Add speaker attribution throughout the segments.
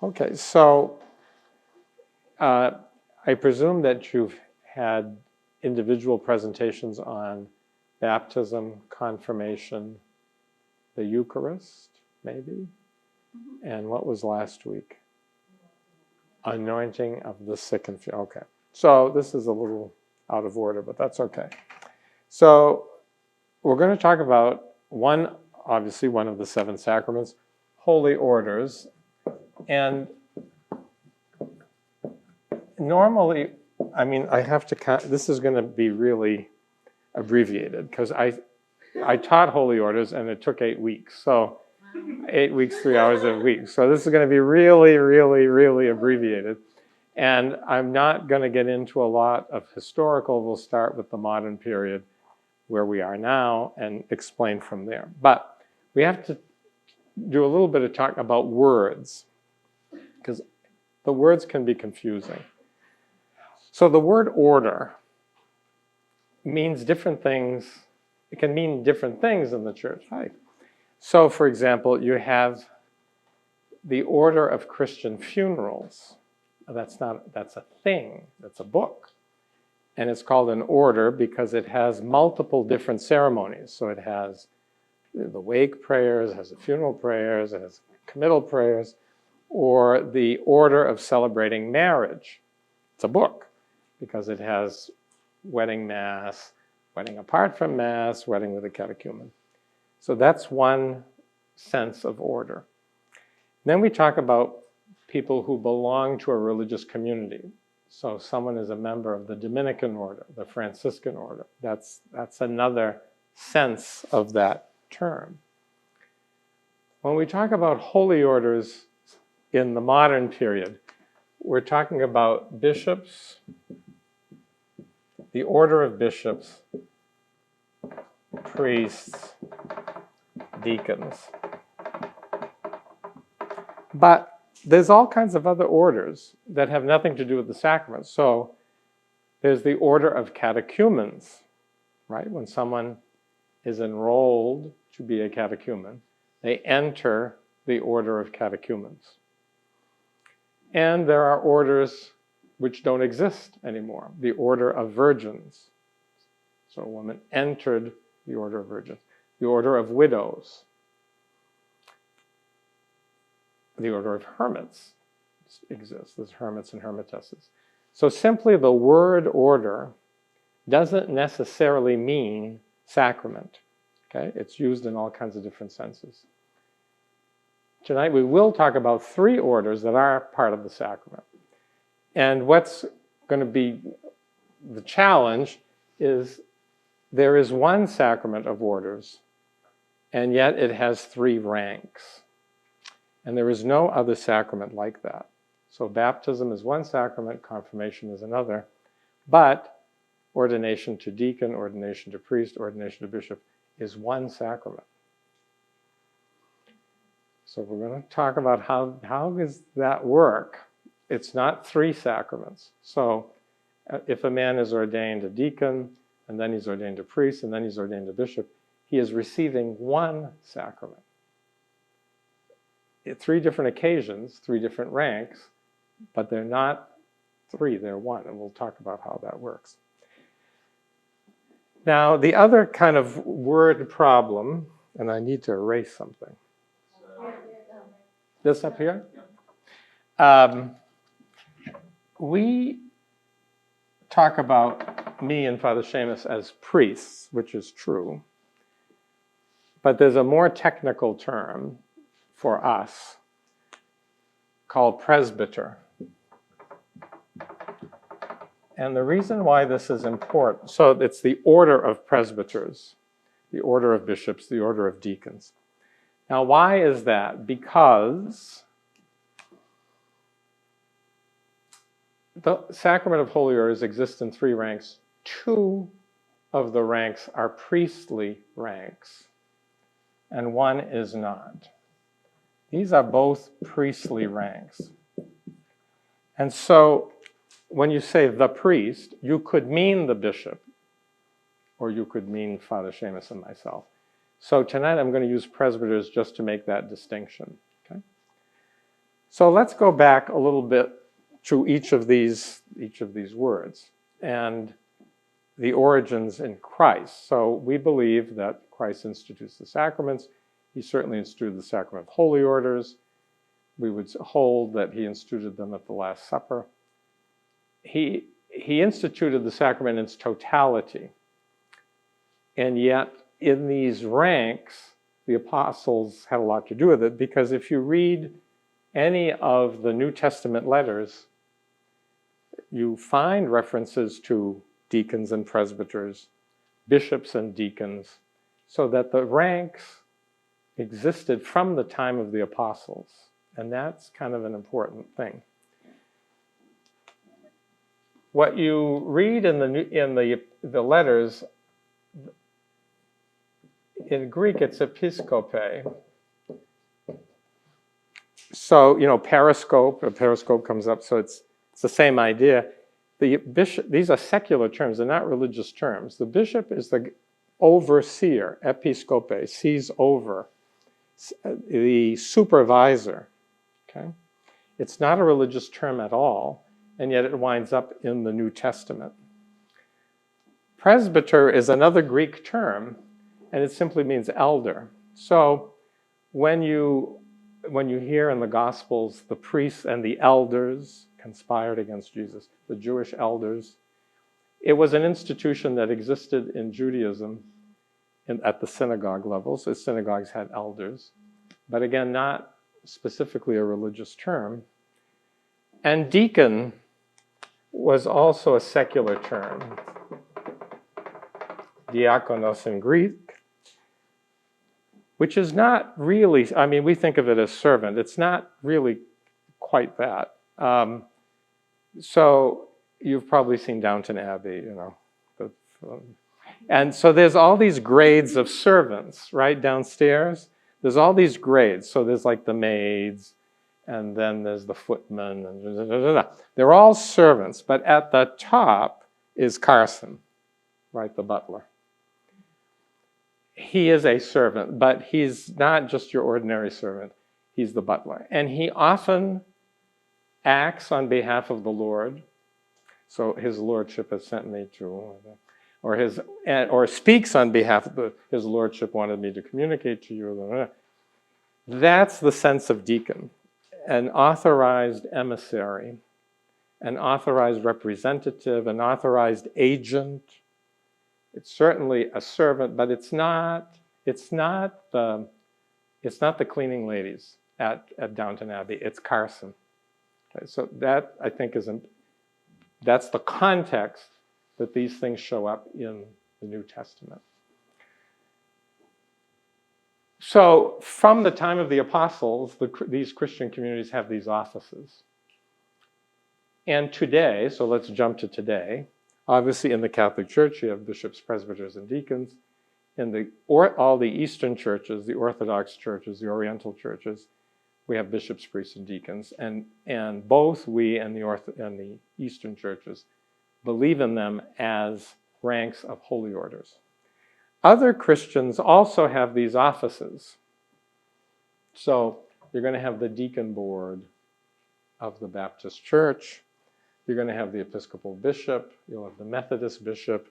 Speaker 1: Okay, so I presume that you've had individual presentations on baptism, confirmation, the Eucharist, maybe? And what was last week? Anointing of the sick and few. Okay, so this is a little out of order, but that's okay. So we're going to talk about obviously one of the 7 sacraments, holy orders. And normally, I have to this is going to be really abbreviated because I taught holy orders and it took 8 weeks. So 8 weeks, 3 hours a week. So this is going to be really, really, really abbreviated. And I'm not going to get into a lot of historical. We'll start with the modern period where we are now and explain from there. But we have to do a little bit of talk about words because the words can be confusing. So the word order means different things. It can mean different things in the church. Hi. So, for example, you have the order of Christian funerals. That's a thing. That's a book. And it's called an order because it has multiple different ceremonies. So it has the wake prayers, it has the funeral prayers, it has committal prayers, or the order of celebrating marriage. It's a book because it has wedding mass, wedding apart from mass, wedding with a catechumen. So that's one sense of order. Then we talk about people who belong to a religious community. So someone is a member of the Dominican order, the Franciscan order. That's another sense of that term. When we talk about holy orders in the modern period, we're talking about bishops, the order of bishops, priests, deacons. But there's all kinds of other orders that have nothing to do with the sacraments. So there's the order of catechumens, right? When someone is enrolled to be a catechumen, they enter the order of catechumens. And there are orders which don't exist anymore. The order of virgins. So a woman entered the order of virgins. The order of widows. The order of hermits exists. There's hermits and hermitesses. So simply the word order doesn't necessarily mean sacrament. Okay? It's used in all kinds of different senses. Tonight we will talk about 3 orders that are part of the sacrament. And what's going to be the challenge is there is one sacrament of orders, and yet it has 3 ranks. And there is no other sacrament like that. So baptism is one sacrament, confirmation is another, but ordination to deacon, ordination to priest, ordination to bishop is one sacrament. So we're going to talk about how does that work. It's not 3 sacraments. So if a man is ordained a deacon, and then he's ordained a priest, and then he's ordained a bishop, he is receiving one sacrament. 3 different occasions, 3 different ranks, but they're not 3, they're 1, and we'll talk about how that works. Now, the other kind of word problem, and I need to erase something. This up here? We talk about me and Father Seamus as priests, which is true, but there's a more technical term for us called presbyter. And the reason why this is important, so it's the order of presbyters, the order of bishops, the order of deacons. Now, why is that? Because the sacrament of holy orders exists in 3 ranks. 2 of the ranks are priestly ranks, and 1 is not. These are both priestly ranks. And so when you say the priest, you could mean the bishop, or you could mean Father Seamus and myself. So tonight I'm going to use presbyters just to make that distinction. Okay? So let's go back a little bit to each of these words and the origins in Christ. So we believe that Christ institutes the sacraments. He certainly instituted the sacrament of holy orders. We would hold that he instituted them at the Last Supper. He instituted the sacrament in its totality. And yet, in these ranks, the apostles had a lot to do with it, because if you read any of the New Testament letters, you find references to deacons and presbyters, bishops and deacons, so that the ranks existed from the time of the apostles. And that's kind of an important thing. What you read in the letters, in Greek it's episkope. So, periscope, a periscope comes up, so it's the same idea. The bishop, these are secular terms, they're not religious terms. The bishop is the overseer, episkope, sees over, the supervisor, okay? It's not a religious term at all, and yet it winds up in the New Testament. Presbyter is another Greek term, and it simply means elder. So when you hear in the Gospels the priests and the elders conspired against Jesus, the Jewish elders, it was an institution that existed in Judaism at the synagogue levels. The synagogues had elders, but again, not specifically a religious term. And deacon was also a secular term, diakonos in Greek, which is not really, we think of it as servant. It's not really quite that. So you've probably seen Downton Abbey, and so there's all these grades of servants, right, downstairs. There's all these grades. So there's like the maids, and then there's the footmen, and they're all servants, but at the top is Carson, right, the butler. He is a servant, but he's not just your ordinary servant. He's the butler. And he often acts on behalf of the Lord. So his lordship has sent me to, or speaks on behalf of his lordship wanted me to communicate to you. That's the sense of deacon, an authorized emissary, an authorized representative, an authorized agent. It's certainly a servant, but it's not the cleaning ladies at Downton Abbey. It's Carson. Okay, so that, I think, that's the context that these things show up in the New Testament. So from the time of the apostles, these Christian communities have these offices. And today, so let's jump to today, obviously in the Catholic Church you have bishops, presbyters, and deacons. In all the Eastern churches, the Orthodox churches, the Oriental churches, we have bishops, priests, and deacons. And both we and the Eastern churches believe in them as ranks of holy orders. Other Christians also have these offices. So you're going to have the deacon board of the Baptist Church. You're going to have the Episcopal bishop. You'll have the Methodist bishop.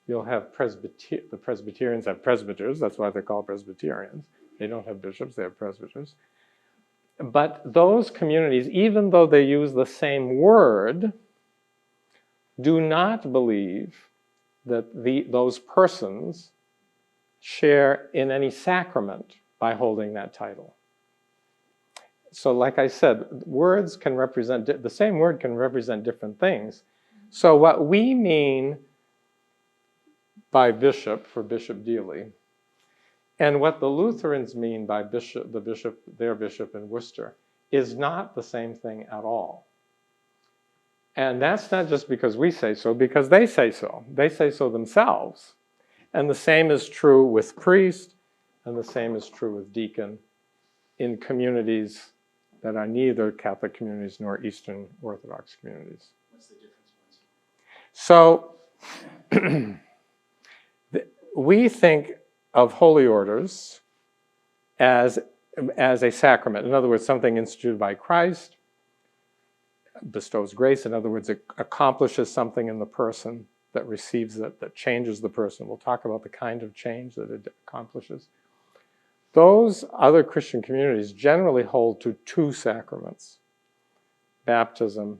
Speaker 1: You'll have the Presbyterians have presbyters. That's why they're called Presbyterians. They don't have bishops, they have presbyters. But those communities, even though they use the same word, do not believe that those persons share in any sacrament by holding that title. So like I said, words can represent, the same word can represent different things. So what we mean by bishop, for Bishop Dealey, and what the Lutherans mean by their bishop in Worcester, is not the same thing at all. And that's not just because we say so, because they say so. They say so themselves. And the same is true with priest, and the same is true with deacon in communities that are neither Catholic communities nor Eastern Orthodox communities.
Speaker 2: What's the difference?
Speaker 1: So we think of holy orders as as a sacrament. In other words, something instituted by Christ, bestows grace. In other words, it accomplishes something in the person that receives it, that changes the person. We'll talk about the kind of change that it accomplishes. Those other Christian communities generally hold to two sacraments, baptism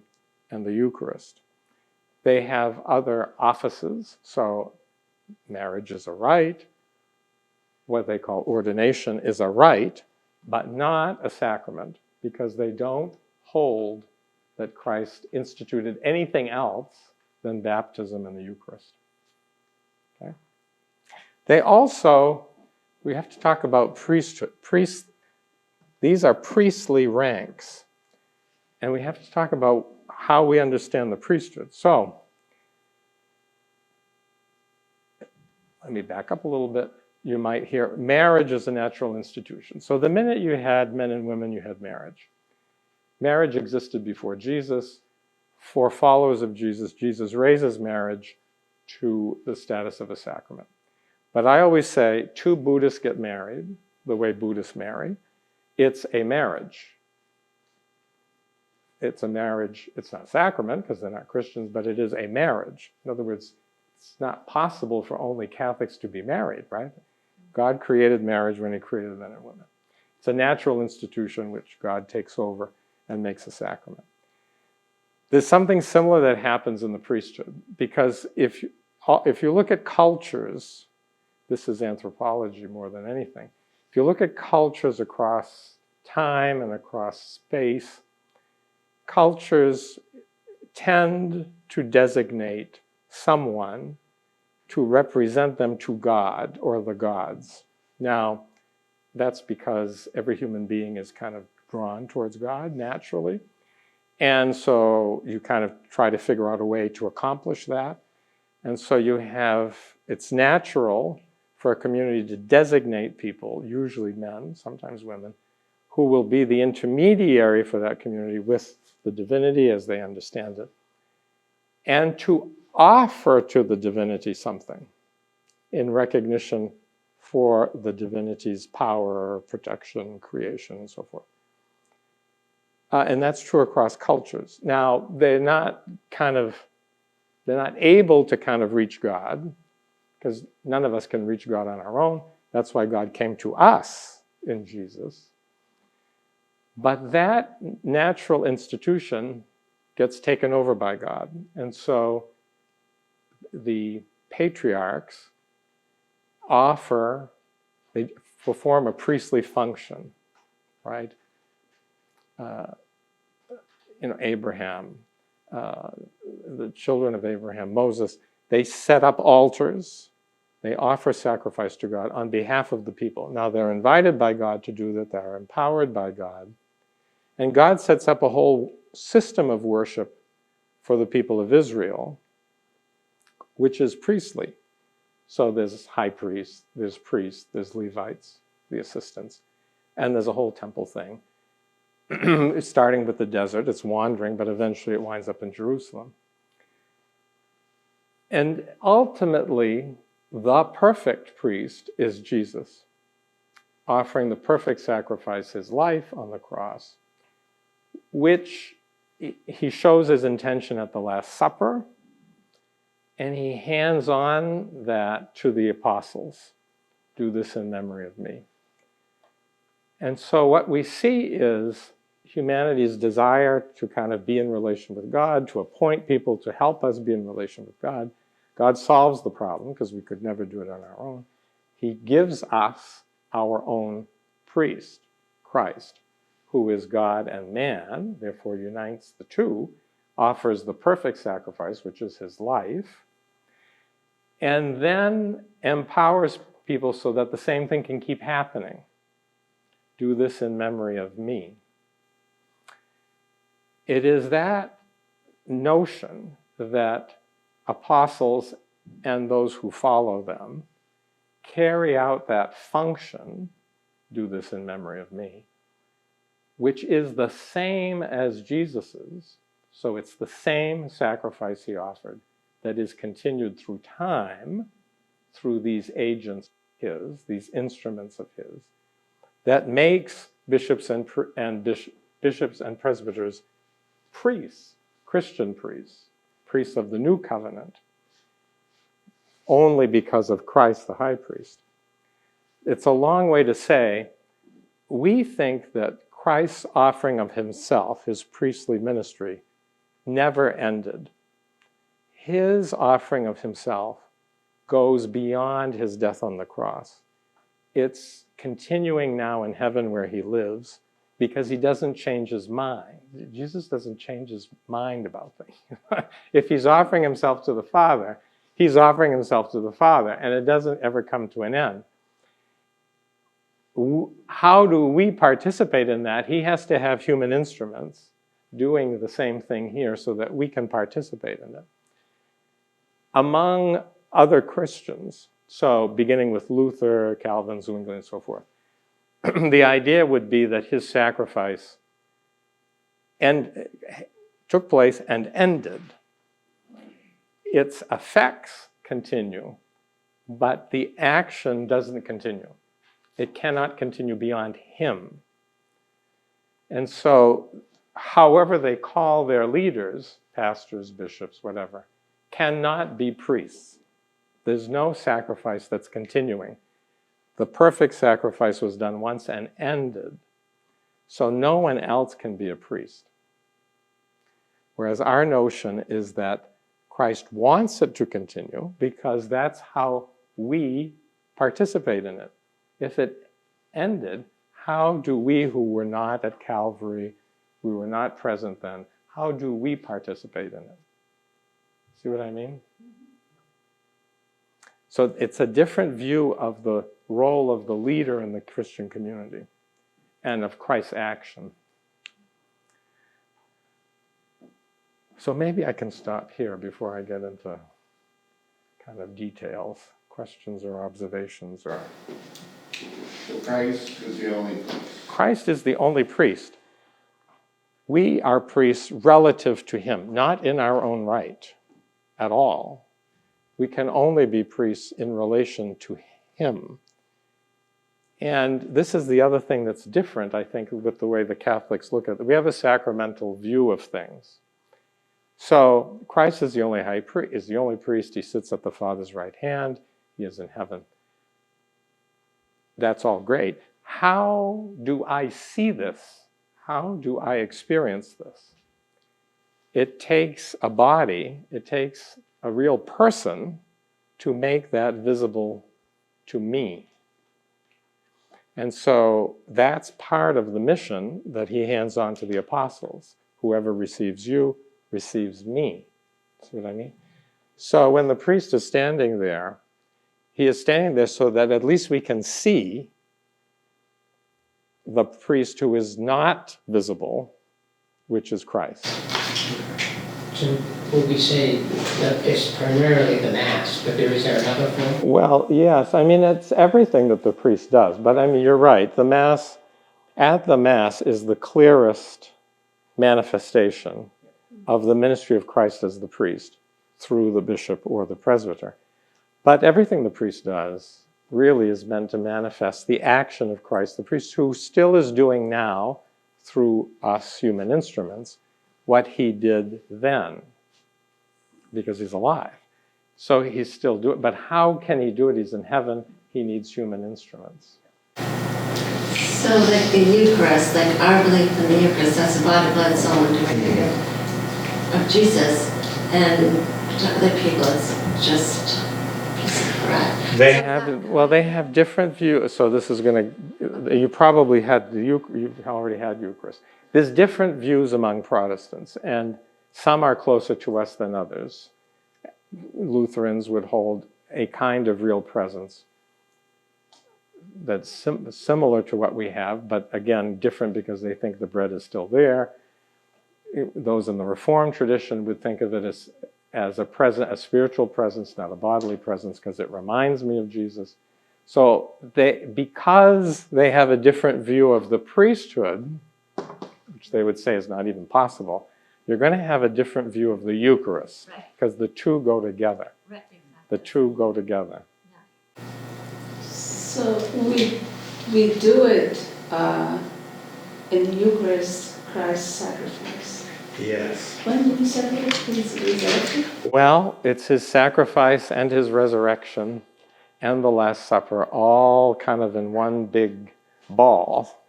Speaker 1: and the Eucharist. They have other offices, so marriage is a rite, what they call ordination is a rite, but not a sacrament, because they don't hold that Christ instituted anything else than baptism and the Eucharist. Okay? They also, we have to talk about priesthood. These are priestly ranks, and we have to talk about how we understand the priesthood. So, let me back up a little bit. You might hear marriage is a natural institution. So the minute you had men and women, you had marriage. Marriage existed before Jesus. For followers of Jesus, Jesus raises marriage to the status of a sacrament. But I always say, two Buddhists get married the way Buddhists marry. It's a marriage. It's a marriage. It's not a sacrament because they're not Christians, but it is a marriage. In other words, it's not possible for only Catholics to be married, right? God created marriage when he created men and women. It's a natural institution which God takes over and makes a sacrament. There's something similar that happens in the priesthood, because if you look at cultures, this is anthropology more than anything, if you look at cultures across time and across space, cultures tend to designate someone to represent them to God or the gods. Now, that's because every human being is kind of drawn towards God naturally. And so you kind of try to figure out a way to accomplish that. And so you have, it's natural for a community to designate people, usually men, sometimes women, who will be the intermediary for that community with the divinity as they understand it, and to offer to the divinity something in recognition for the divinity's power, protection, creation, and so forth. And that's true across cultures. Now, they're not able to kind of reach God, because none of us can reach God on our own. That's why God came to us in Jesus. But that natural institution gets taken over by God. And so the patriarchs they perform a priestly function, right? Abraham, the children of Abraham, Moses, they set up altars. They offer sacrifice to God on behalf of the people. Now, they're invited by God to do that. They're empowered by God. And God sets up a whole system of worship for the people of Israel, which is priestly. So there's high priests, there's Levites, the assistants, and there's a whole temple thing. It's starting with the desert, it's wandering, but eventually it winds up in Jerusalem. And ultimately, the perfect priest is Jesus, offering the perfect sacrifice, his life on the cross, which he shows his intention at the Last Supper, and he hands on that to the apostles. Do this in memory of me. And so what we see is humanity's desire to kind of be in relation with God, to appoint people to help us be in relation with God. God solves the problem because we could never do it on our own. He gives us our own priest, Christ, who is God and man, therefore unites the two, offers the perfect sacrifice, which is his life, and then empowers people so that the same thing can keep happening. Do this in memory of me. It is that notion that apostles and those who follow them carry out that function, do this in memory of me, which is the same as Jesus's. So it's the same sacrifice he offered that is continued through time, through these agents of his, these instruments of his. that makes bishops and presbyters priests, Christian priests, priests of the new covenant, only because of Christ the high priest. It's a long way to say, we think that Christ's offering of himself, his priestly ministry, never ended. His offering of himself goes beyond his death on the cross. It's continuing now in heaven where he lives, because he doesn't change his mind. Jesus doesn't change his mind about things. If he's offering himself to the Father, he's offering himself to the Father, and it doesn't ever come to an end. How do we participate in that? He has to have human instruments doing the same thing here so that we can participate in it. Among other Christians, so beginning with Luther, Calvin, Zwingli, and so forth, the idea would be that his sacrifice took place and ended. Its effects continue, but the action doesn't continue. It cannot continue beyond him. And so, however they call their leaders, pastors, bishops, whatever, cannot be priests. There's no sacrifice that's continuing. The perfect sacrifice was done once and ended. So no one else can be a priest. Whereas our notion is that Christ wants it to continue because that's how we participate in it. If it ended, how do we who were not at Calvary, we were not present then, how do we participate in it? See what I mean? So it's a different view of the role of the leader in the Christian community and of Christ's action. So maybe I can stop here before I get into kind of details, questions or observations. Or
Speaker 2: So Christ is the only priest.
Speaker 1: Christ is the only priest. We are priests relative to him, not in our own right at all. We can only be priests in relation to him. And this is the other thing that's different, I think, with the way the Catholics look at it. We have a sacramental view of things. So Christ is the only priest. He sits at the Father's right hand. He is in heaven. That's all great. How do I see this? How do I experience this? It takes a body, it takes a real person to make that visible to me. And so that's part of the mission that he hands on to the apostles. Whoever receives you receives me. See what I mean? So when the priest is standing there, he is standing there so that at least we can see the priest who is not visible, which is Christ.
Speaker 3: So would we say that it's primarily the Mass, but is there another form?
Speaker 1: Well, yes. I mean, it's everything that the priest does. But I mean, you're right. The Mass, at the Mass, is the clearest manifestation of the ministry of Christ as the priest through the bishop or the presbyter. But everything the priest does really is meant to manifest the action of Christ, the priest, who still is doing now, through us human instruments, what he did then, because he's alive. So he's still doing it. But how can he do it? He's in heaven. He needs human instruments.
Speaker 4: So like the Eucharist, like our belief in the Eucharist, that's the body, blood, soul, and divinity of Jesus, and to other people it's just a piece of bread.
Speaker 1: They have different views. So this is going to, you probably had you've already had Eucharist. There's different views among Protestants, and some are closer to us than others. Lutherans would hold a kind of real presence that's similar to what we have, but again, different because they think the bread is still there. Those in the Reformed tradition would think of it as a spiritual presence, not a bodily presence, because it reminds me of Jesus. So because they have a different view of the priesthood, which they would say is not even possible, you're going to have a different view of the Eucharist, because the two go together.
Speaker 4: Right, exactly.
Speaker 1: The two go together.
Speaker 5: So we do it in the Eucharist, Christ's sacrifice.
Speaker 6: Yes.
Speaker 5: When did he celebrate his resurrection?
Speaker 1: Well, it's his sacrifice and his resurrection and the Last Supper all kind of in one big ball.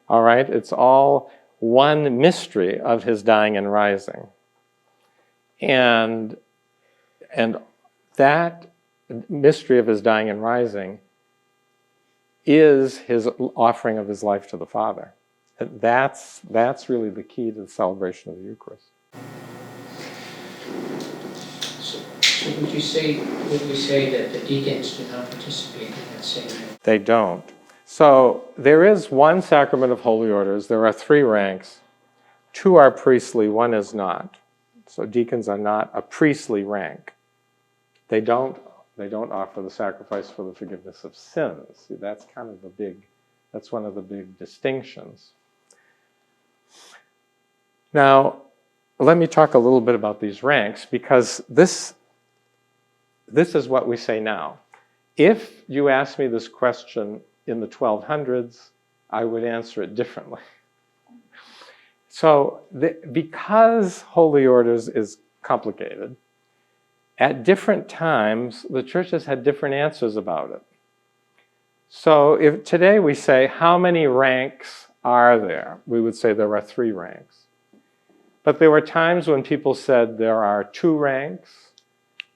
Speaker 1: All right? It's all one mystery of his dying and rising. And that mystery of his dying and rising is his offering of his life to the Father. That's really the key to the celebration of the Eucharist.
Speaker 3: So would we say that the deacons do not participate in that same way?
Speaker 1: They don't. So there is one sacrament of holy orders. There are 3 ranks. 2 are priestly, 1 is not. So deacons are not a priestly rank. They don't offer the sacrifice for the forgiveness of sins. See, that's one of the big distinctions. Now, let me talk a little bit about these ranks, because this is what we say now. If you asked me this question in the 1200s, I would answer it differently. So, because holy orders is complicated, at different times, the churches had different answers about it. So if today we say, how many ranks are there? We would say there are 3 ranks. But there were times when people said there are 2 ranks.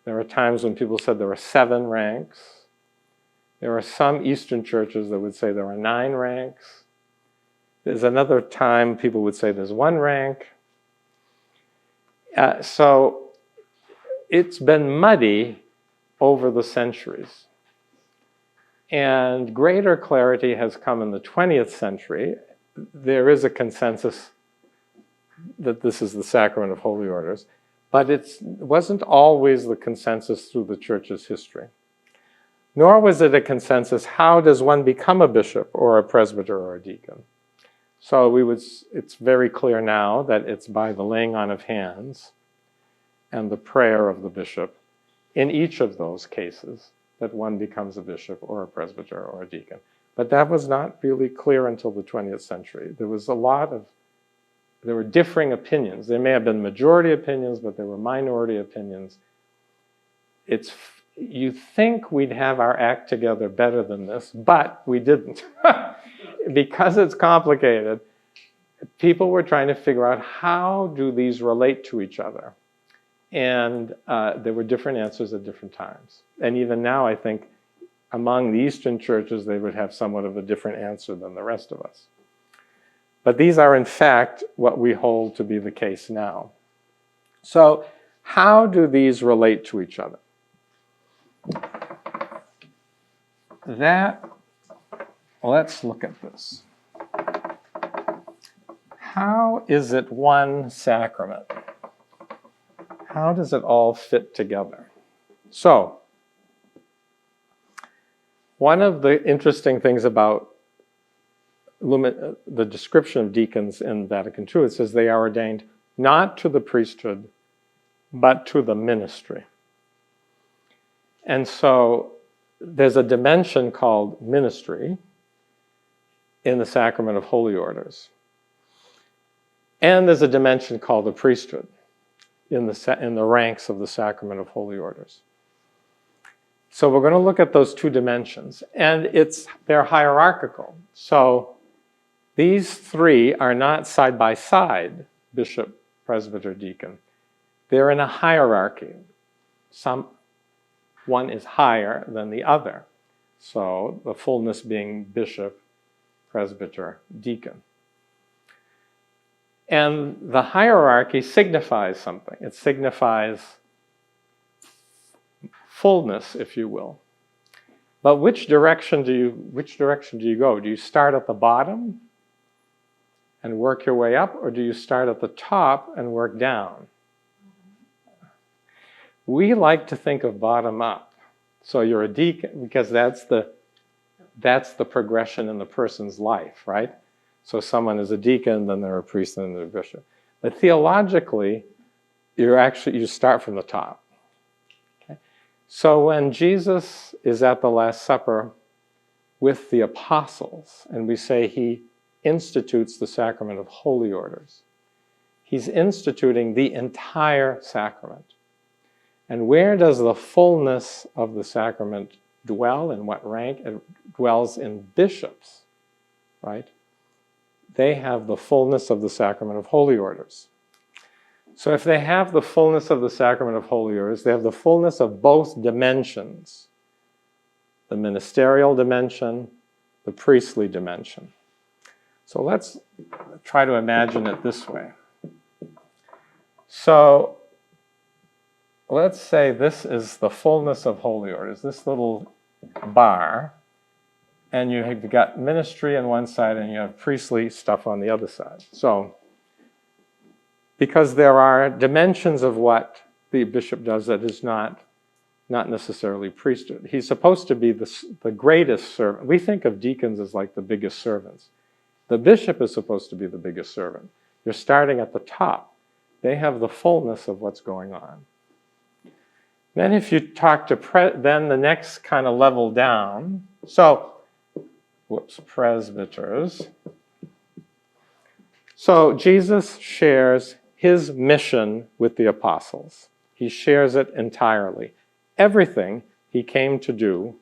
Speaker 1: There are times when people said there are 7 ranks. There are some Eastern churches that would say there are 9 ranks. There's another time people would say there's 1 rank. So it's been muddy over the centuries. And greater clarity has come in the 20th century. There is a consensus that this is the sacrament of holy orders, but it wasn't always the consensus through the church's history. Nor was it a consensus, how does one become a bishop or a presbyter or a deacon? So it's very clear now that it's by the laying on of hands and the prayer of the bishop in each of those cases that one becomes a bishop or a presbyter or a deacon. But that was not really clear until the 20th century. There were differing opinions. There may have been majority opinions, but there were minority opinions. You think we'd have our act together better than this, but we didn't. Because it's complicated, people were trying to figure out how do these relate to each other. And there were different answers at different times. And even now, I think, among the Eastern churches, they would have somewhat of a different answer than the rest of us. But these are, in fact, what we hold to be the case now. So how do these relate to each other? Let's look at this. How is it one sacrament? How does it all fit together? So, one of the interesting things about the description of deacons in Vatican II, it says they are ordained not to the priesthood, but to the ministry. And so there's a dimension called ministry in the sacrament of holy orders. And there's a dimension called the priesthood in the ranks of the sacrament of holy orders. So we're going to look at those 2 dimensions, and they're hierarchical. So these 3 are not side by side, bishop, presbyter, deacon. They're in a hierarchy. One is higher than the other. So the fullness being bishop, presbyter, deacon. And the hierarchy signifies something. It signifies fullness, if you will. But which direction do you go? Do you start at the bottom and work your way up, or do you start at the top and work down? We like to think of bottom up. So you're a deacon, because that's the progression in the person's life, right? So someone is a deacon, then they're a priest, and then they're a bishop. But theologically, you start from the top. Okay? So when Jesus is at the Last Supper with the apostles, and we say he institutes the sacrament of holy orders. He's instituting the entire sacrament. And where does the fullness of the sacrament dwell? In what rank? It dwells in bishops, right? They have the fullness of the sacrament of holy orders. So if they have the fullness of the sacrament of holy orders, they have the fullness of both dimensions, the ministerial dimension, the priestly dimension. So let's try to imagine it this way. So let's say this is the fullness of holy orders, this little bar, and you've got ministry on one side and you have priestly stuff on the other side. So, because there are dimensions of what the bishop does that is not necessarily priesthood. He's supposed to be the greatest servant. We think of deacons as like the biggest servants. The bishop is supposed to be the biggest servant. You're starting at the top. They have the fullness of what's going on. Then if you talk to, then the next kind of level down, presbyters. So Jesus shares his mission with the apostles. He shares it entirely. Everything he came to do,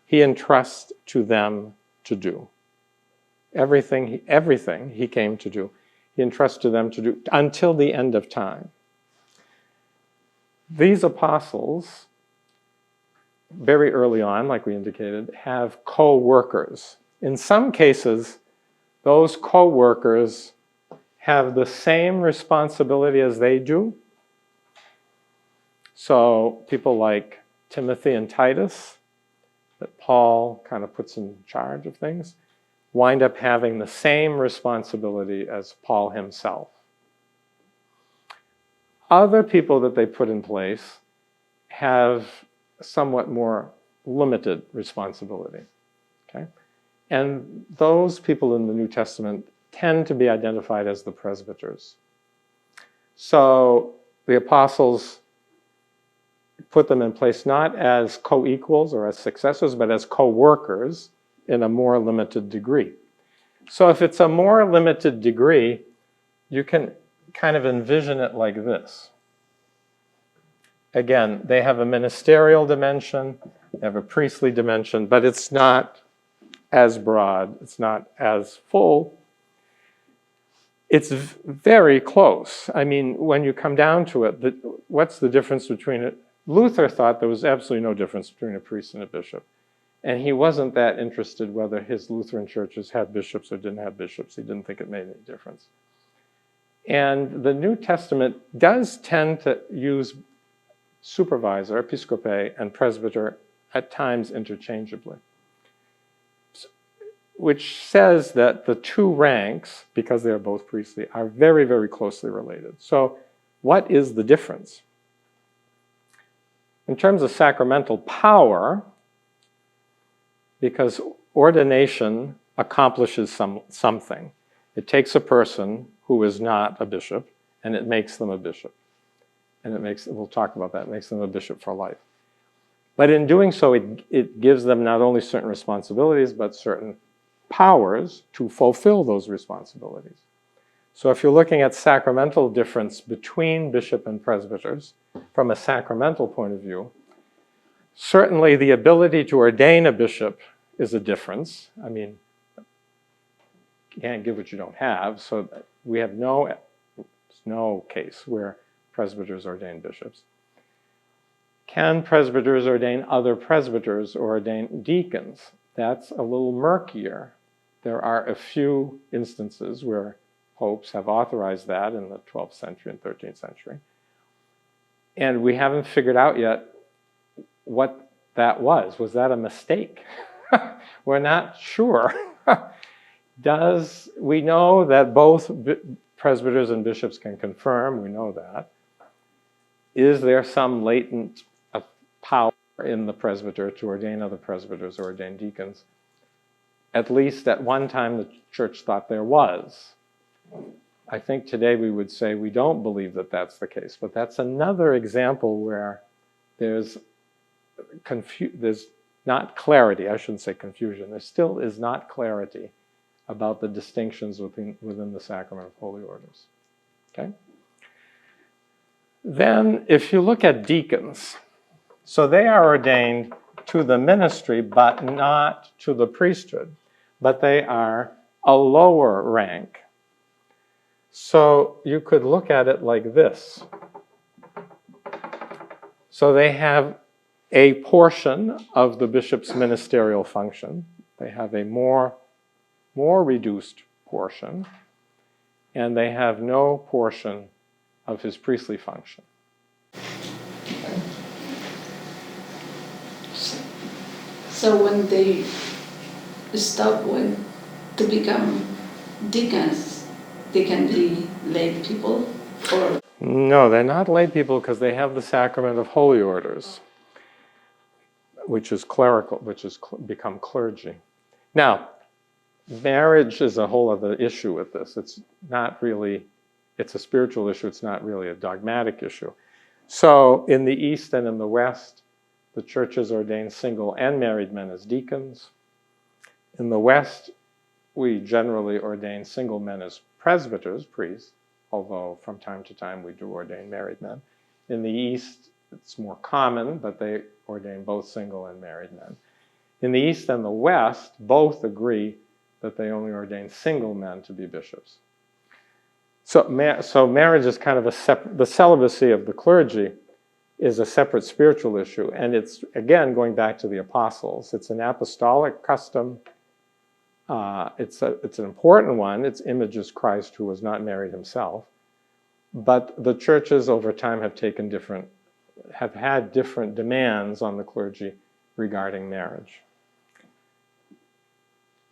Speaker 1: he entrusts to them to do. Everything he came to do, he entrusts to them to do until the end of time. These apostles, very early on, like we indicated, have co-workers. In some cases, those co-workers have the same responsibility as they do. So people like Timothy and Titus, that Paul kind of puts in charge of things, wind up having the same responsibility as Paul himself. Other people that they put in place have somewhat more limited responsibility. Okay? And those people in the New Testament tend to be identified as the presbyters. So the apostles put them in place not as co-equals or as successors, but as co-workers in a more limited degree. So if it's a more limited degree, you can kind of envision it like this. Again, they have a ministerial dimension, they have a priestly dimension, but it's not as broad, it's not as full. It's very close. I mean, when you come down to it, what's the difference between it? Luther thought there was absolutely no difference between a priest and a bishop. And he wasn't that interested whether his Lutheran churches had bishops or didn't have bishops. He didn't think it made any difference. And the New Testament does tend to use supervisor, episcope, and presbyter at times interchangeably, which says that the two ranks, because they are both priestly, are very, very closely related. So what is the difference? In terms of sacramental power, because ordination accomplishes something. It takes a person who is not a bishop, and it makes them a bishop. And we'll talk about that, it makes them a bishop for life. But in doing so, it gives them not only certain responsibilities, but certain powers to fulfill those responsibilities. So if you're looking at sacramental difference between bishop and presbyters, from a sacramental point of view, certainly the ability to ordain a bishop is a difference. I mean, you can't give what you don't have, so we have no case where presbyters ordain bishops. Can presbyters ordain other presbyters or ordain deacons? That's a little murkier. There are a few instances where popes have authorized that in the 12th century and 13th century. And we haven't figured out yet what that was. Was that a mistake? We're not sure. We know that both presbyters and bishops can confirm, we know that. Is there some latent power in the presbyter to ordain other presbyters or ordain deacons? At least at one time the church thought there was. I think today we would say we don't believe that that's the case, but that's another example where there's not clarity, I shouldn't say confusion, there still is not clarity about the distinctions within the sacrament of holy orders. Okay? Then, if you look at deacons, so they are ordained to the ministry, but not to the priesthood, but they are a lower rank. So you could look at it like this. So they have a portion of the bishop's ministerial function. They have a more reduced portion, and they have no portion of his priestly function.
Speaker 5: So when they stop to become deacons, they can be lay people, or
Speaker 1: No, they're not lay people because they have the sacrament of holy orders, which is clerical, which has become clergy. Now, marriage is a whole other issue with this. It's not really, it's a spiritual issue. It's not really a dogmatic issue. So in the East and in the West, the churches ordain single and married men as deacons. In the West, we generally ordain single men as presbyters, priests, although from time to time we do ordain married men. In the East, it's more common, but they ordain both single and married men. In the East and the West, both agree that they only ordain single men to be bishops. So marriage is kind of a separate, the celibacy of the clergy is a separate spiritual issue. And it's, again, going back to the apostles. It's an apostolic custom. It's an important one. Its image is Christ, who was not married himself. But the churches over time have had different demands on the clergy regarding marriage.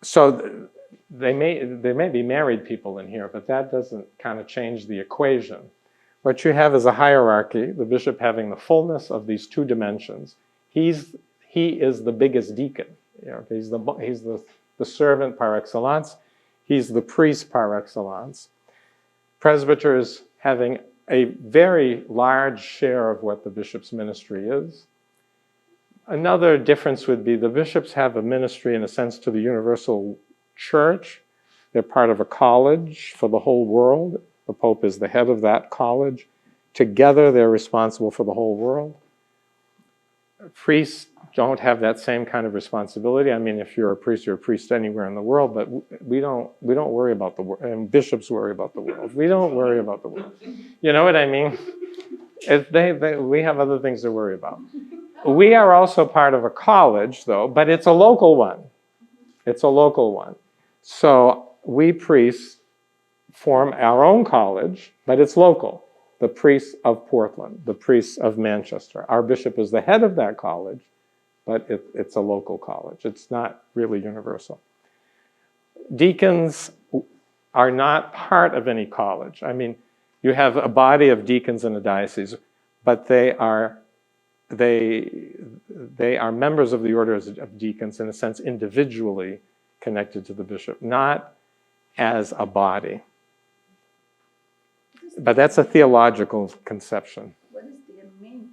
Speaker 1: So they may be married people in here, but that doesn't kind of change the equation. What you have is a hierarchy, the bishop having the fullness of these two dimensions. He is the biggest deacon. You know, he's the servant par excellence. He's the priest par excellence. Presbyters having a very large share of what the bishop's ministry is. Another difference would be the bishops have a ministry in a sense to the universal church. They're part of a college for the whole world. The Pope is the head of that college. Together, they're responsible for the whole world. Priests don't have that same kind of responsibility. I mean, if you're a priest anywhere in the world, but we don't worry about the world. And bishops worry about the world. We don't worry about the world. You know what I mean? We have other things to worry about. We are also part of a college, though, but it's a local one. It's a local one. So we priests form our own college, but it's local. The priests of Portland, the priests of Manchester. Our bishop is the head of that college, but it's a local college. It's not really universal. Deacons are not part of any college. I mean, you have a body of deacons in a diocese, but they are members of the order of deacons, in a sense, individually connected to the bishop, not as a body. But that's a theological conception.
Speaker 6: What is their mean?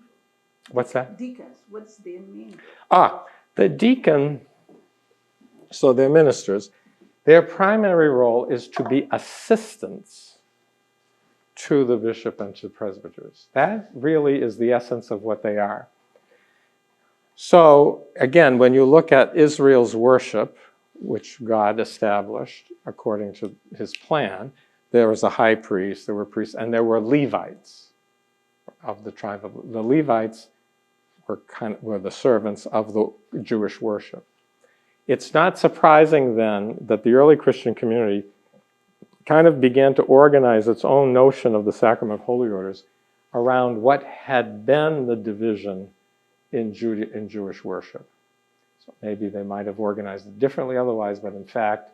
Speaker 1: What's that?
Speaker 6: Deacons, what's their mean?
Speaker 1: The deacon, so they're ministers, their primary role is to be assistants to the bishop and to presbyters. That really is the essence of what they are. So, again, when you look at Israel's worship, which God established according to his plan, there was a high priest, there were priests, and there were Levites of the tribe of the Levites were the servants of the Jewish worship. It's not surprising then that the early Christian community kind of began to organize its own notion of the sacrament of holy orders around what had been the division in Jewish worship. So maybe they might have organized it differently otherwise, but in fact,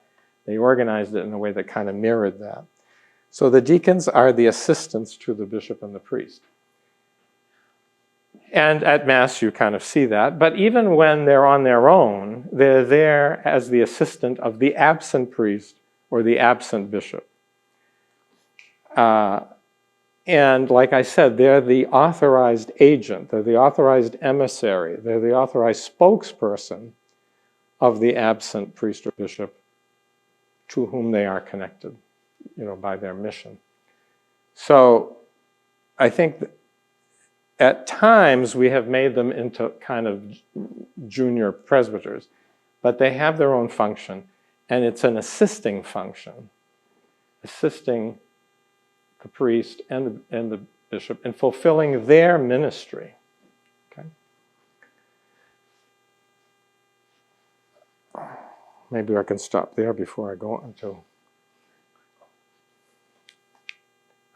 Speaker 1: they organized it in a way that kind of mirrored that. So the deacons are the assistants to the bishop and the priest. And at Mass, you kind of see that. But even when they're on their own, they're there as the assistant of the absent priest or the absent bishop. And like I said, they're the authorized agent, they're the authorized emissary, they're the authorized spokesperson of the absent priest or bishop to whom they are connected, by their mission. So I think that at times we have made them into kind of junior presbyters, but they have their own function, and it's an assisting function, assisting the priest and the bishop in fulfilling their ministry. Okay? Maybe I can stop there before I go on to.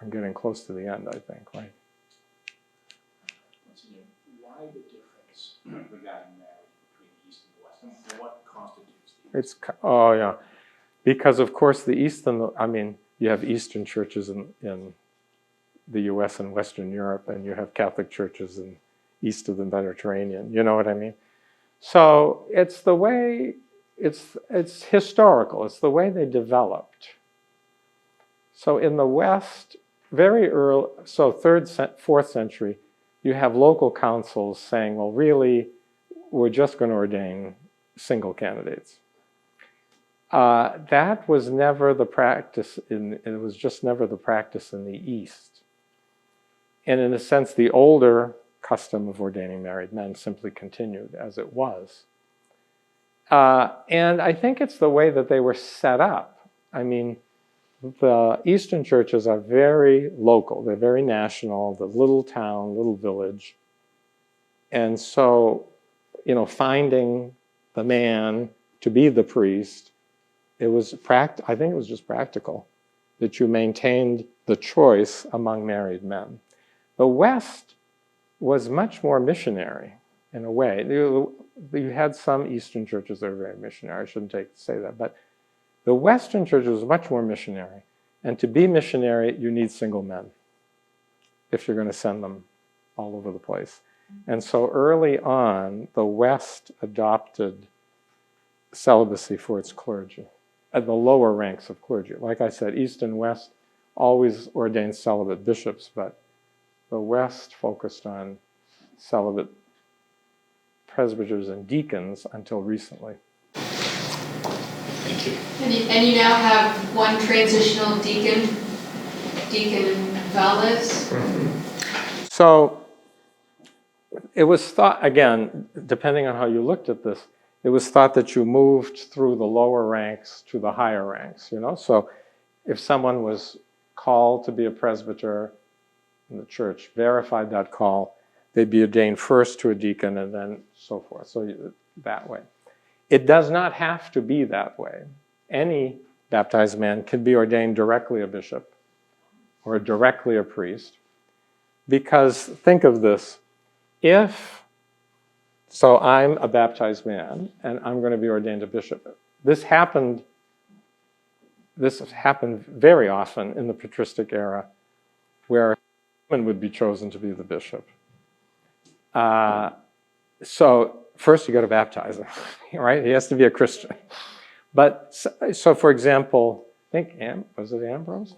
Speaker 1: I'm getting close to the end, I think, right?
Speaker 7: Once again, why the difference regarding marriage between the East and the West? And what constitutes the East?
Speaker 1: Yeah. Because, of course, you have Eastern churches in the US and Western Europe, and you have Catholic churches in east of the Mediterranean. You know what I mean? So it's the way, it's historical. It's the way they developed. So in the West, very early, so 3rd, 4th century, you have local councils saying, well, really, we're just going to ordain single candidates. That was never the practice, it was just never the practice in the East. And in a sense, the older custom of ordaining married men simply continued as it was. And I think it's the way that they were set up. I mean, the Eastern churches are very local. They're very national, the little town, little village. And so, finding the man to be the priest, I think it was just practical that you maintained the choice among married men. The West was much more missionary in a way. You had some Eastern churches that were very missionary. I shouldn't say that, but the Western church was much more missionary. And to be missionary, you need single men if you're going to send them all over the place. And so early on, the West adopted celibacy for its clergy, at the lower ranks of clergy. Like I said, East and West always ordained celibate bishops, but the West focused on celibate presbyters and deacons until recently.
Speaker 7: Thank you.
Speaker 8: And you now have one transitional deacon, Deacon Valdes?
Speaker 1: So it was thought, again, depending on how you looked at this, it was thought that you moved through the lower ranks to the higher ranks, So if someone was called to be a presbyter in the church, verified that call, they'd be ordained first to a deacon and then so forth. So that way. It does not have to be that way. Any baptized man can be ordained directly a bishop or directly a priest. Because think of this, so I'm a baptized man and I'm going to be ordained a bishop. This happened very often in the patristic era where a woman would be chosen to be the bishop. So first you got to baptize him, right? He has to be a Christian. But so for example, was it Ambrose?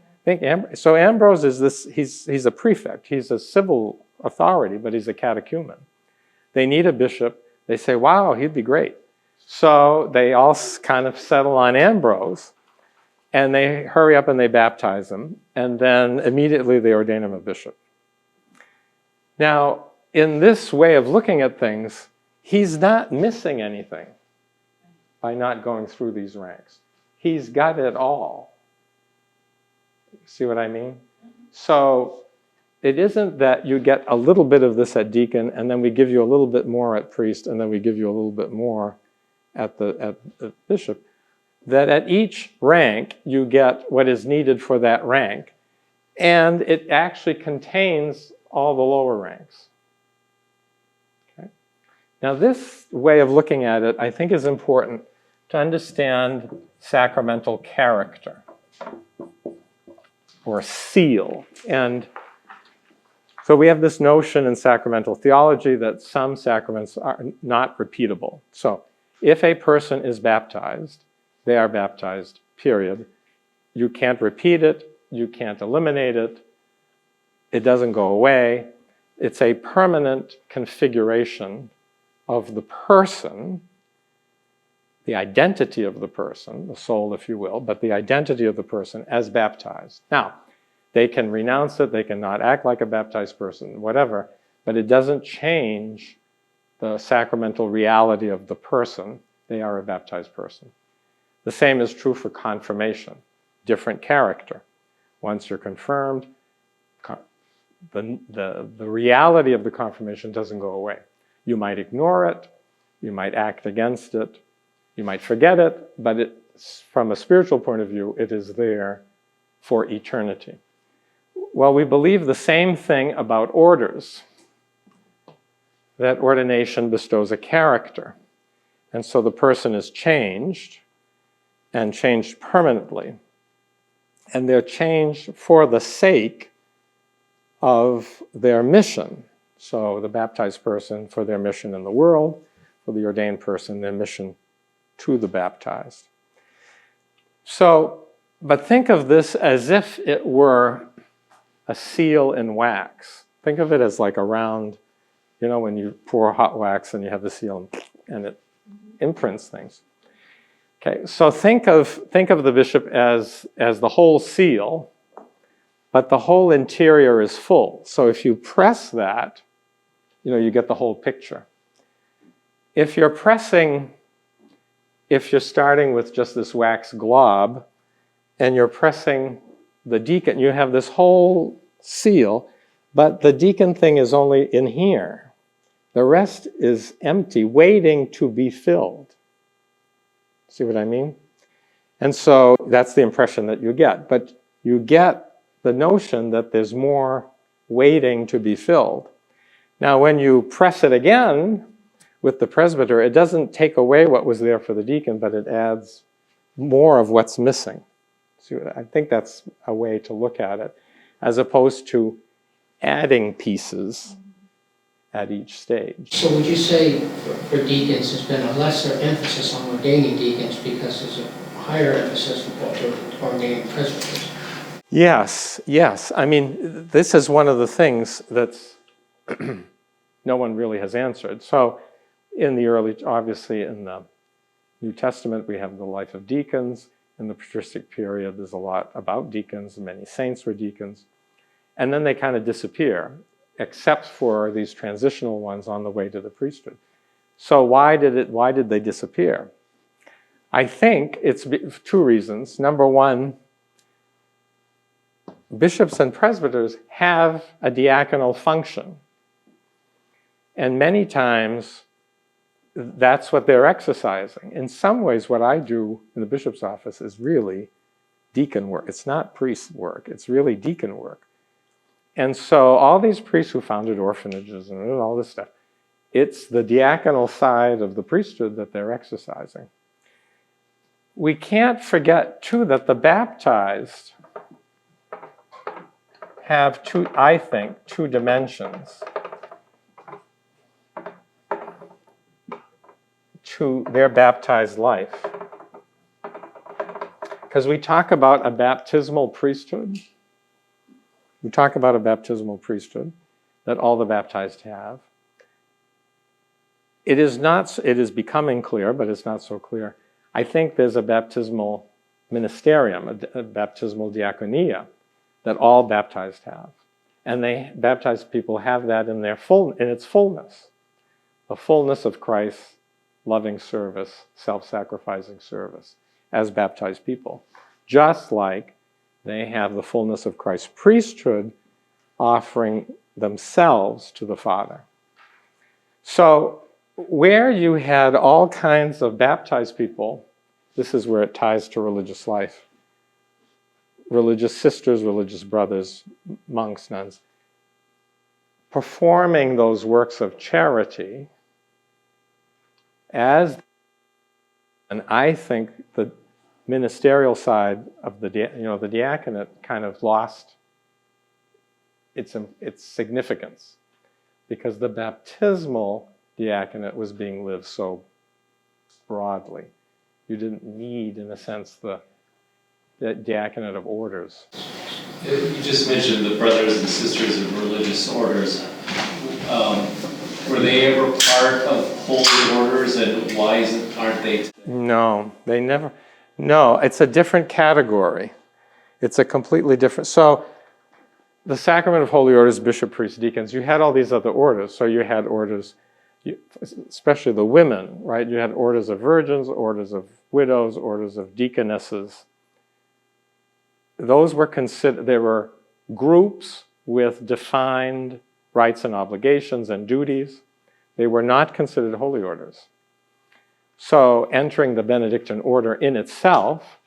Speaker 1: So Ambrose is this, he's a prefect. He's a civil authority, but he's a catechumen. They need a bishop. They say, wow, he'd be great. So they all kind of settle on Ambrose, and they hurry up and they baptize him, and then immediately they ordain him a bishop. Now, in this way of looking at things, he's not missing anything by not going through these ranks. He's got it all. See what I mean? So it isn't that you get a little bit of this at deacon, and then we give you a little bit more at priest, and then we give you a little bit more at the bishop. That at each rank, you get what is needed for that rank, and it actually contains all the lower ranks. Okay? Now this way of looking at it, I think, is important to understand sacramental character, or seal. And so we have this notion in sacramental theology that some sacraments are not repeatable. So if a person is baptized, they are baptized, period. You can't repeat it, you can't eliminate it, it doesn't go away. It's a permanent configuration of the person the identity of the person, the soul, if you will, but the identity of the person as baptized. Now, they can renounce it, they can not act like a baptized person, whatever, but it doesn't change the sacramental reality of the person. They are a baptized person. The same is true for confirmation. Different character. Once you're confirmed, the reality of the confirmation doesn't go away. You might ignore it, you might act against it, you might forget it, but from a spiritual point of view, it is there for eternity. Well, we believe the same thing about orders, that ordination bestows a character. And so the person is changed, and changed permanently. And they're changed for the sake of their mission. So the baptized person for their mission in the world, for the ordained person, their mission to the baptized. So, but think of this as if it were a seal in wax. Think of it as like a round, you know, when you pour hot wax and you have the seal and it imprints things. Okay, so think of the bishop as the whole seal, but the whole interior is full. So if you press that, you know, you get the whole picture. If you're starting with just this wax glob and you're pressing the deacon, you have this whole seal, but the deacon thing is only in here. The rest is empty, waiting to be filled. See what I mean? And so that's the impression that you get. But you get the notion that there's more waiting to be filled. Now, when you press it again with the presbyter, it doesn't take away what was there for the deacon, but it adds more of what's missing. See, I think that's a way to look at it, as opposed to adding pieces at each stage.
Speaker 3: So would you say for deacons, there's been a lesser emphasis on ordaining deacons because there's a higher emphasis for ordaining presbyters?
Speaker 1: Yes, yes. I mean, this is one of the things that's no one really has answered. So obviously in the New Testament, we have the life of deacons. In the patristic period, there's a lot about deacons, and many saints were deacons. And then they kind of disappear, except for these transitional ones on the way to the priesthood. So why did they disappear? I think it's two reasons. Number one, bishops and presbyters have a diaconal function. And many times, that's what they're exercising. In some ways, what I do in the bishop's office is really deacon work. It's not priest work. It's really deacon work. And so all these priests who founded orphanages and all this stuff, it's the diaconal side of the priesthood that they're exercising. We can't forget, too, that the baptized have two dimensions to their baptized life. Because we talk about a baptismal priesthood. We talk about a baptismal priesthood that all the baptized have. It is becoming clear, but it's not so clear. I think there's a baptismal ministerium, a baptismal diaconia that all baptized have. And baptized people have that in its fullness. The fullness of Christ's loving service, self-sacrificing service as baptized people. Just like they have the fullness of Christ's priesthood offering themselves to the Father. So where you had all kinds of baptized people, this is where it ties to religious life. Religious sisters, religious brothers, monks, nuns, performing those works of charity and I think the ministerial side of the diaconate kind of lost its significance because the baptismal diaconate was being lived so broadly. You didn't need, in a sense, the diaconate of orders.
Speaker 9: You just mentioned the brothers and sisters of religious orders. Were they ever part of holy orders, and why aren't they?
Speaker 1: No, they never. No, it's a different category. It's a completely different. So the sacrament of holy orders, bishop, priest, deacons, you had all these other orders. So you had orders, especially the women, right? You had orders of virgins, orders of widows, orders of deaconesses. Those were considered, they were groups with defined rights and obligations and duties. They were not considered holy orders. So entering the Benedictine order in itself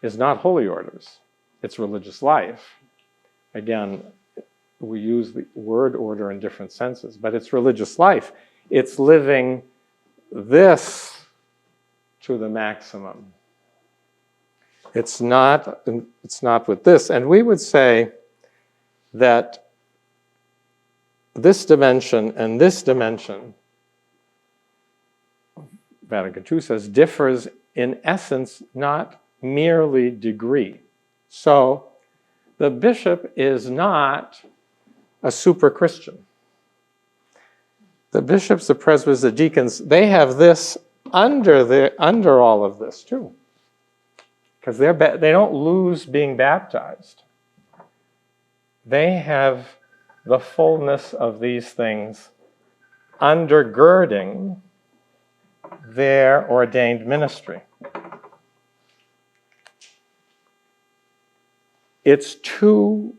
Speaker 1: is not holy orders. It's religious life. Again, we use the word order in different senses, but it's religious life. It's living this to the maximum. It's not with this. And we would say that this dimension and this dimension, Vatican II says, differs in essence, not merely degree. So the bishop is not a super Christian. The bishops, the presbyters, the deacons, they have this under all of this too. Because they don't lose being baptized. They have the fullness of these things undergirding their ordained ministry. It's two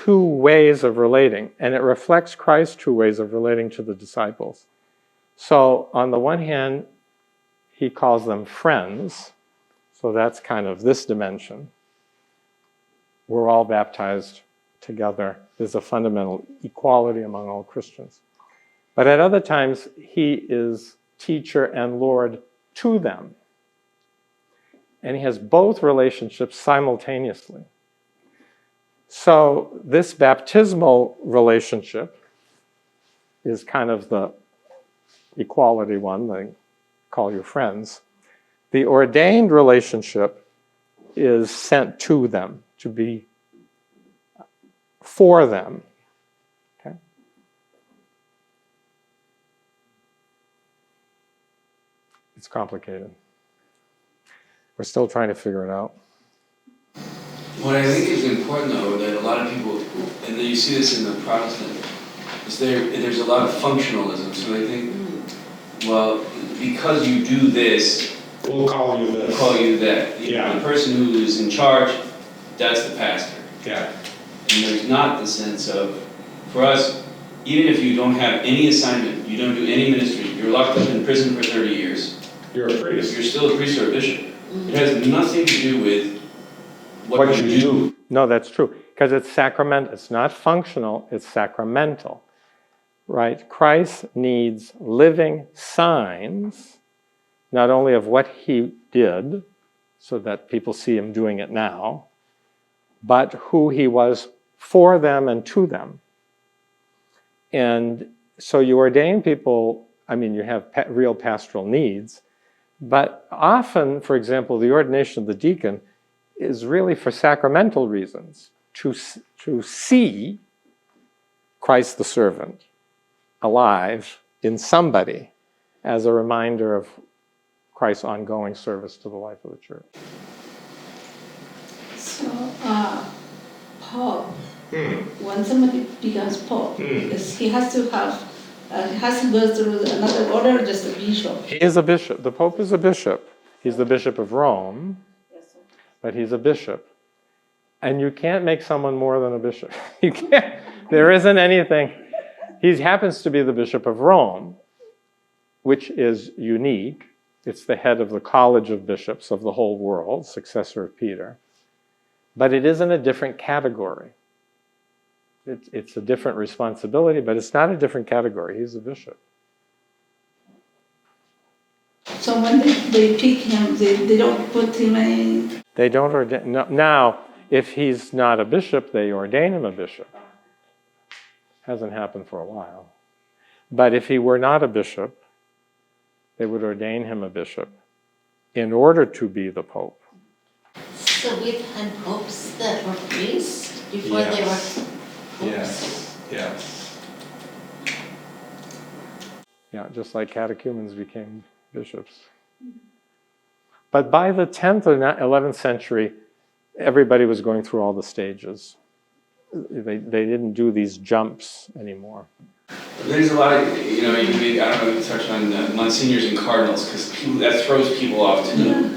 Speaker 1: ways of relating, and it reflects Christ's two ways of relating to the disciples. So on the one hand, he calls them friends, so that's kind of this dimension. We're all baptized together. There's a fundamental equality among all Christians. But at other times, he is teacher and Lord to them. And he has both relationships simultaneously. So this baptismal relationship is kind of the equality one, they call you friends. The ordained relationship is sent to them, to be for them. Okay? It's complicated. We're still trying to figure it out.
Speaker 10: What I think is important, though, that a lot of people, and you see this in the Protestant, is there's a lot of functionalism. So they think, well, because you do this,
Speaker 1: we'll call you this.
Speaker 10: We'll call you that.
Speaker 1: Yeah.
Speaker 10: The person who is in charge, that's the pastor.
Speaker 1: Yeah.
Speaker 10: And there's not the sense of, for us, even if you don't have any assignment, you don't do any ministry, you're locked up in prison for 30 years.
Speaker 1: You're a priest.
Speaker 10: You're still a priest or a bishop. It has nothing to do with what you do.
Speaker 1: No, that's true. Because it's sacramental. It's not functional, it's sacramental. Right? Christ needs living signs, not only of what he did, so that people see him doing it now, but who he was for them and to them. And so you ordain people, I mean, you have real pastoral needs, but often, for example, the ordination of the deacon is really for sacramental reasons, to see Christ the servant alive in somebody as a reminder of Christ's ongoing service to the life of the church.
Speaker 5: So, Pope, when somebody becomes Pope, he has to go through another order or just a bishop?
Speaker 1: He is a bishop. The Pope is a bishop. He's the Bishop of Rome, but he's a bishop. And you can't make someone more than a bishop. You can't. There isn't anything. He happens to be the Bishop of Rome, which is unique. It's the head of the College of Bishops of the whole world, successor of Peter. But it is in a different category. It's a different responsibility, but it's not a different category. He's a bishop.
Speaker 5: So when they pick him, they don't put him in?
Speaker 1: They don't ordain. No, now, if he's not a bishop, they ordain him a bishop. Hasn't happened for a while. But if he were not a bishop, they would ordain him a bishop in order to be the Pope.
Speaker 4: So we've had popes that were priests before they were popes?
Speaker 1: Yes. Yeah, just like catechumens became bishops. But by the 10th or 11th century, everybody was going through all the stages. They didn't do these jumps anymore.
Speaker 10: There's a lot of, you know, I don't know if you touch on monsignors and cardinals, because that throws people off too.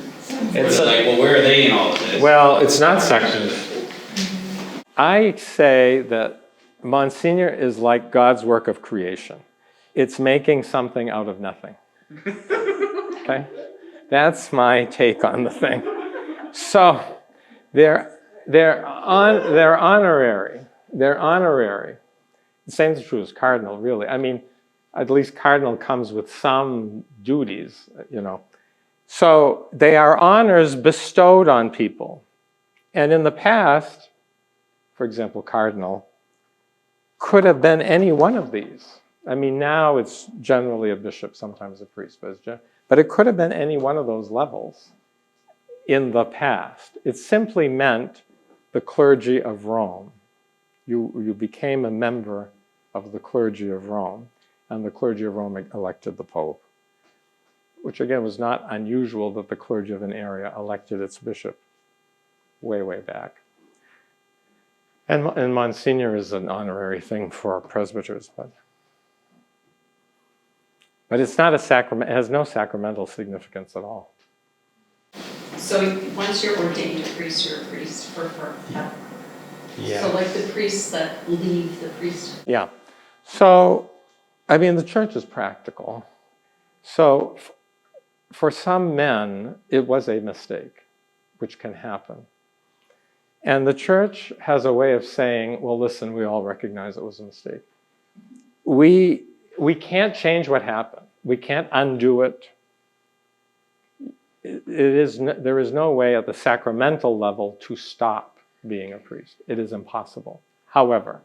Speaker 10: It's like, well, where are they in all of this?
Speaker 1: Well, it's not sections. I say that Monsignor is like God's work of creation. It's making something out of nothing. Okay? That's my take on the thing. So they're honorary. They're honorary. The same is true as cardinal, really. I mean, at least cardinal comes with some duties, you know. So they are honors bestowed on people. And in the past, for example, cardinal, could have been any one of these. I mean, now it's generally a bishop, sometimes a priest, but it could have been any one of those levels in the past. It simply meant the clergy of Rome. You became a member of the clergy of Rome, and the clergy of Rome elected the Pope, which again was not unusual that the clergy of an area elected its bishop way, way back. And Monsignor is an honorary thing for presbyters, but it's not a sacrament, it has no sacramental significance at all.
Speaker 8: So once you're ordained a priest, you're a priest forever.
Speaker 1: Yeah.
Speaker 8: So like the priests that leave the priesthood.
Speaker 1: Yeah. So, I mean, the church is practical. So, for some men, it was a mistake, which can happen. And the church has a way of saying, well, listen, we all recognize it was a mistake. We can't change what happened. We can't undo it. There is no way at the sacramental level to stop being a priest. It is impossible. However,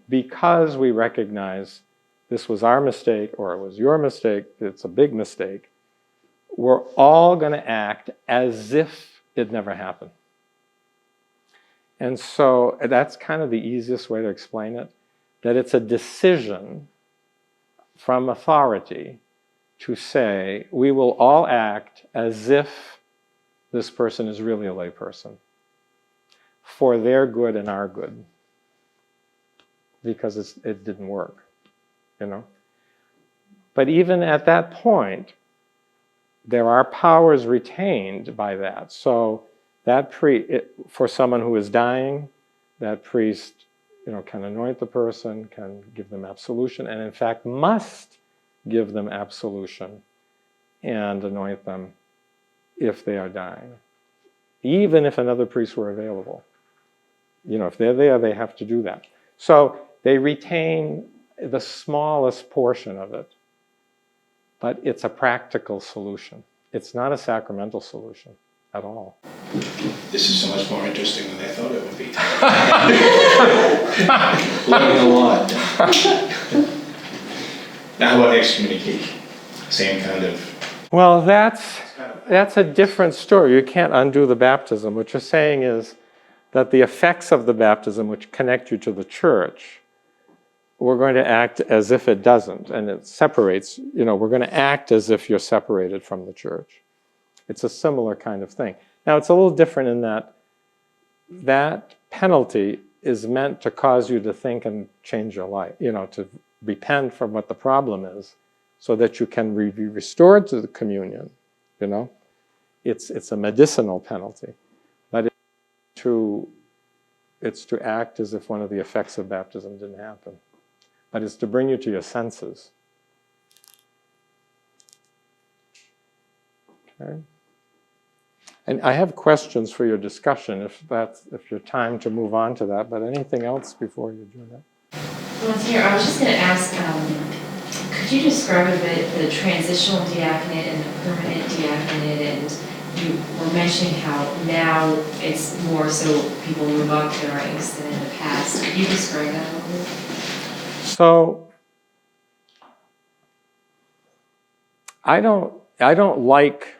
Speaker 1: because we recognize this was our mistake or it was your mistake, it's a big mistake, we're all going to act as if it never happened. And so that's kind of the easiest way to explain it, that it's a decision from authority to say, we will all act as if this person is really a lay person for their good and our good, because it didn't work, you know. But even at that point, there are powers retained by that. So that for someone who is dying, that priest, you know, can anoint the person, can give them absolution, and in fact must give them absolution and anoint them if they are dying. Even if another priest were available. You know, if they're there, they have to do that. So they retain the smallest portion of it, but it's a practical solution. It's not a sacramental solution at all.
Speaker 7: This is so much more interesting than I thought it would be.
Speaker 10: Learning a lot.
Speaker 7: Now, how about excommunication? Same kind of.
Speaker 1: Well, that's a different story. You can't undo the baptism. What you're saying is that the effects of the baptism, which connect you to the church, we're going to act as if it doesn't, and it separates. You know, we're going to act as if you're separated from the church. It's a similar kind of thing. Now, it's a little different in that that penalty is meant to cause you to think and change your life, you know, to repent from what the problem is so that you can be restored to the communion, you know. It's a medicinal penalty, but it's to act as if one of the effects of baptism didn't happen. But it's to bring you to your senses. Okay. And I have questions for your discussion if you're time to move on to that, but anything else before you do that?
Speaker 11: Monsignor, I was just going to ask, could you describe a bit the transitional diaconate and the permanent diaconate? And you were mentioning how now it's more so people move up the ranks than in the past. Could you describe that a little bit?
Speaker 1: So I don't like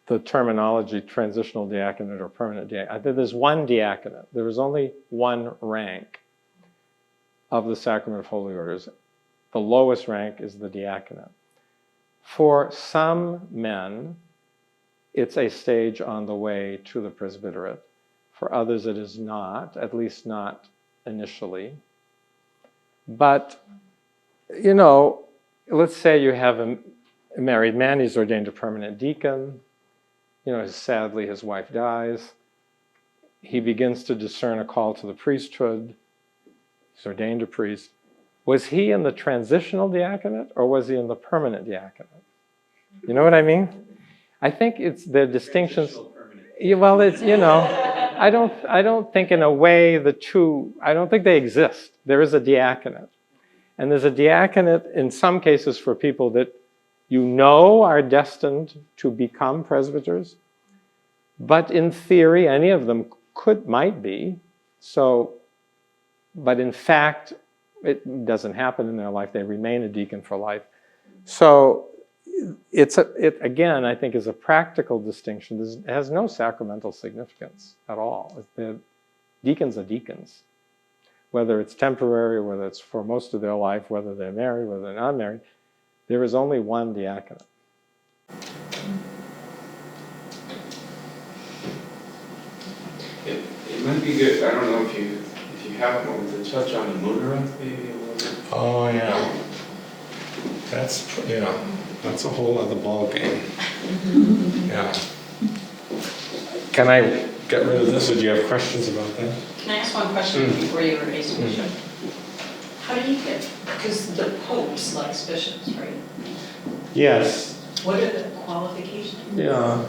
Speaker 1: the terminology transitional diaconate or permanent diaconate. I think there's one diaconate. There is only one rank of the Sacrament of Holy Orders. The lowest rank is the diaconate. For some men, it's a stage on the way to the presbyterate. For others, it is not, at least not initially. But, you know, let's say you have a married man, he's ordained a permanent deacon. You know, sadly, his wife dies. He begins to discern a call to the priesthood. He's ordained a priest. Was he in the transitional diaconate or was he in the permanent diaconate? You know what I mean? I think it's the distinctions. Yeah, well, it's, you know, I don't think in a way the two, I don't think they exist. There is a diaconate. And there's a diaconate in some cases for people that you know are destined to become presbyters. But in theory, any of them might be. So, but in fact, it doesn't happen in their life. They remain a deacon for life. So it again, I think, is a practical distinction. It has no sacramental significance at all. Deacons are deacons. Whether it's temporary, whether it's for most of their life, whether they're married, whether they're not married, there is only one diaconate.
Speaker 10: It might be good, I don't know if you have a moment to touch on the munera maybe a little bit.
Speaker 1: Oh, yeah. That's a whole other ballgame. Yeah. Can I get rid of this, or do you have questions about that?
Speaker 12: Can I ask one question before you erase bishop? How do you get, because the Pope selects bishops, right?
Speaker 1: Yes.
Speaker 12: What are the qualifications?
Speaker 1: Yeah.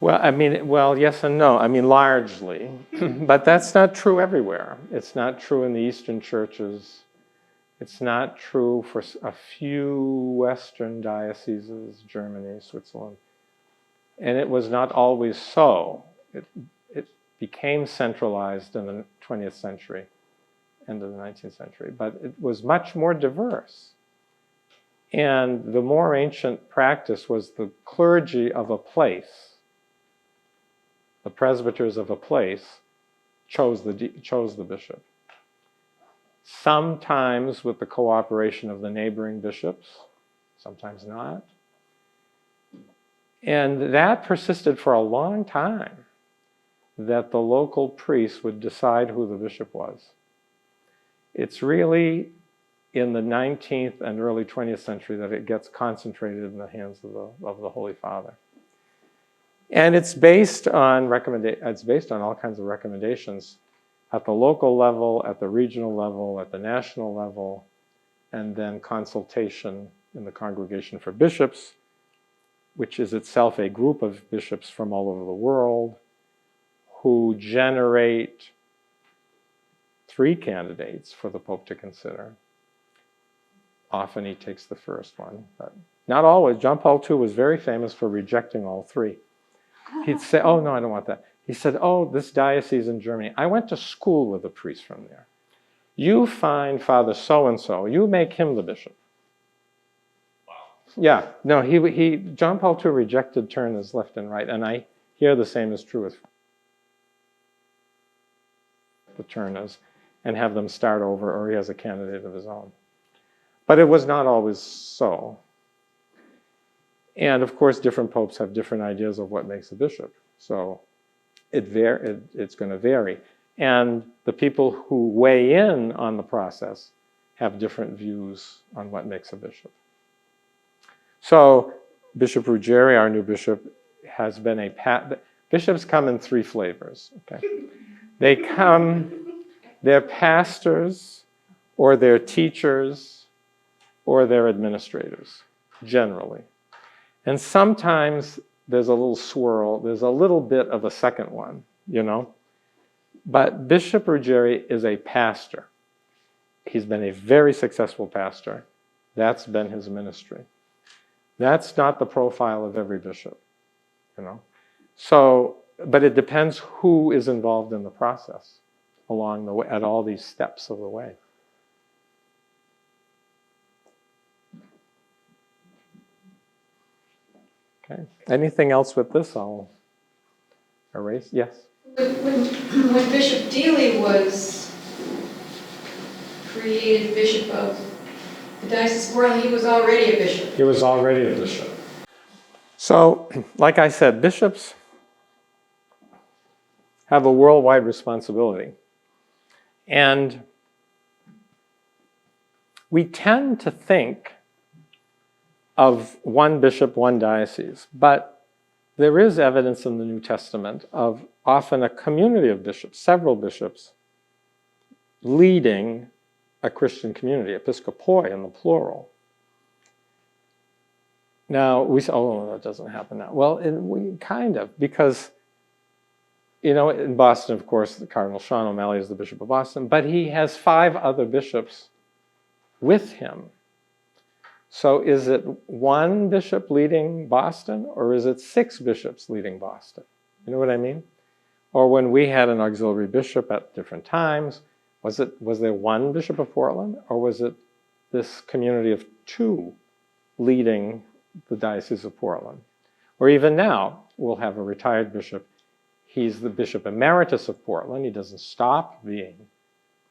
Speaker 1: Well, I mean, well, yes and no. I mean, largely. But that's not true everywhere. It's not true in the Eastern churches. It's not true for a few Western dioceses, Germany, Switzerland. And it was not always so. It became centralized in the 20th century, end of the 19th century. But it was much more diverse. And the more ancient practice was the clergy of a place. The presbyters of a place chose the bishop. Sometimes with the cooperation of the neighboring bishops, sometimes not. And that persisted for a long time, that the local priest would decide who the bishop was. It's really in the 19th and early 20th century that it gets concentrated in the hands of the Holy Father. And it's based on all kinds of recommendations at the local level, at the regional level, at the national level, and then consultation in the Congregation for Bishops, which is itself a group of bishops from all over the world who generate 3 candidates for the Pope to consider. Often he takes the first one, but not always. John Paul II was very famous for rejecting all 3. He'd say, oh, no, I don't want that. He said, oh, this diocese in Germany, I went to school with a priest from there. You find Father so-and-so, you make him the bishop. Wow. Yeah, no, John Paul II rejected turners left and right, and I hear the same is true with the turners, and have them start over, or he has a candidate of his own. But it was not always so. And of course, different popes have different ideas of what makes a bishop. So it's going to vary. And the people who weigh in on the process have different views on what makes a bishop. So Bishop Ruggieri, our new bishop, has been bishops come in 3 flavors. Okay? They're pastors, or they're teachers, or they're administrators, generally. And sometimes there's a little swirl, there's a little bit of a second one, you know. But Bishop Ruggieri is a pastor. He's been a very successful pastor. That's been his ministry. That's not the profile of every bishop, you know. So, but it depends who is involved in the process along the way, at all these steps of the way. Okay. Anything else with this? I'll erase. Yes?
Speaker 8: When Bishop Dealey was created bishop of
Speaker 12: The diocese of Portland, he was already a bishop.
Speaker 1: He was already a bishop. So, like I said, bishops have a worldwide responsibility. And we tend to think of one bishop, one diocese, but there is evidence in the New Testament of often a community of bishops, several bishops, leading a Christian community, episkopoi in the plural. Now, we say, oh, that doesn't happen now. Well, we kind of, because, you know, in Boston, of course, Cardinal Sean O'Malley is the Bishop of Boston, but he has 5 other bishops with him. So is it one bishop leading Boston, or is it 6 bishops leading Boston? You know what I mean? Or when we had an auxiliary bishop at different times, was there one bishop of Portland, or was it this community of 2 leading the Diocese of Portland? Or even now, we'll have a retired bishop. He's the Bishop Emeritus of Portland. He doesn't stop being,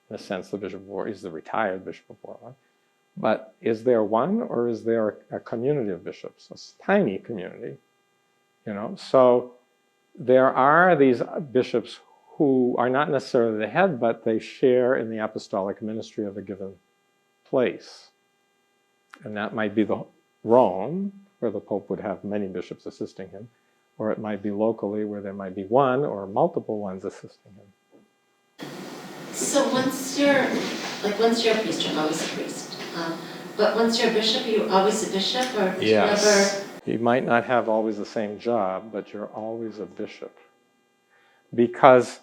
Speaker 1: in a sense, the Bishop of Portland. He's the retired Bishop of Portland. But is there one, or is there a community of bishops, a tiny community? You know, so there are these bishops who are not necessarily the head, but they share in the apostolic ministry of a given place. And that might be the Rome, where the Pope would have many bishops assisting him, or it might be locally where there might be one or multiple ones assisting him.
Speaker 4: So once you're a priest, you're always a priest. But once you're a bishop, you're always a bishop, or did you ever?
Speaker 1: You might not have always the same job, but you're always a bishop. Because,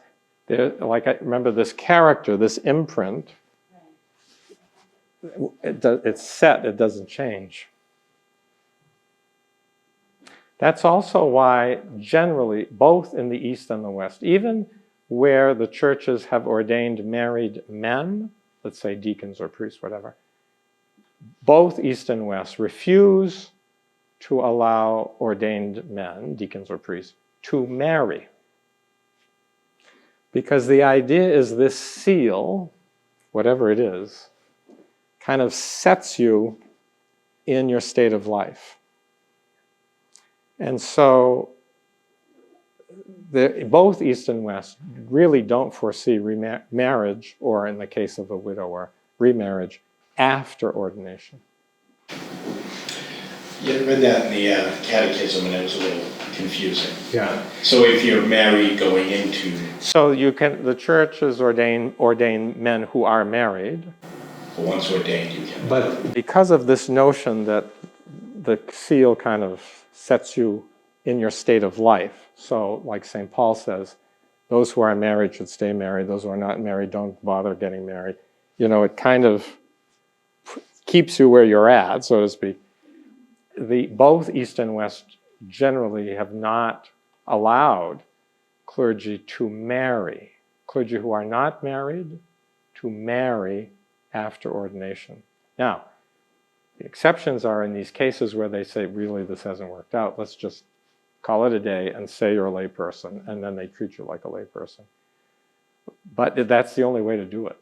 Speaker 1: remember this character, this imprint, it's set, it doesn't change. That's also why, generally, both in the East and the West, even where the churches have ordained married men, let's say deacons or priests, whatever, both East and West refuse to allow ordained men, deacons or priests, to marry. Because the idea is this seal, whatever it is, kind of sets you in your state of life. And so both East and West really don't foresee marriage, or in the case of a widower, remarriage after ordination.
Speaker 7: Yeah, I read that in the catechism, and it was a little confusing.
Speaker 1: Yeah.
Speaker 7: So if you're married going into...
Speaker 1: So the churches ordain men who are married.
Speaker 7: Once ordained, you can...
Speaker 1: But because of this notion that the seal kind of sets you in your state of life. So like St. Paul says, those who are married should stay married. Those who are not married don't bother getting married. You know, it kind of keeps you where you're at, so to speak. Both East and West generally have not allowed clergy to marry. Clergy who are not married to marry after ordination. Now, the exceptions are in these cases where they say, really, this hasn't worked out. Let's just call it a day and say you're a lay person, and then they treat you like a lay person. But that's the only way to do it,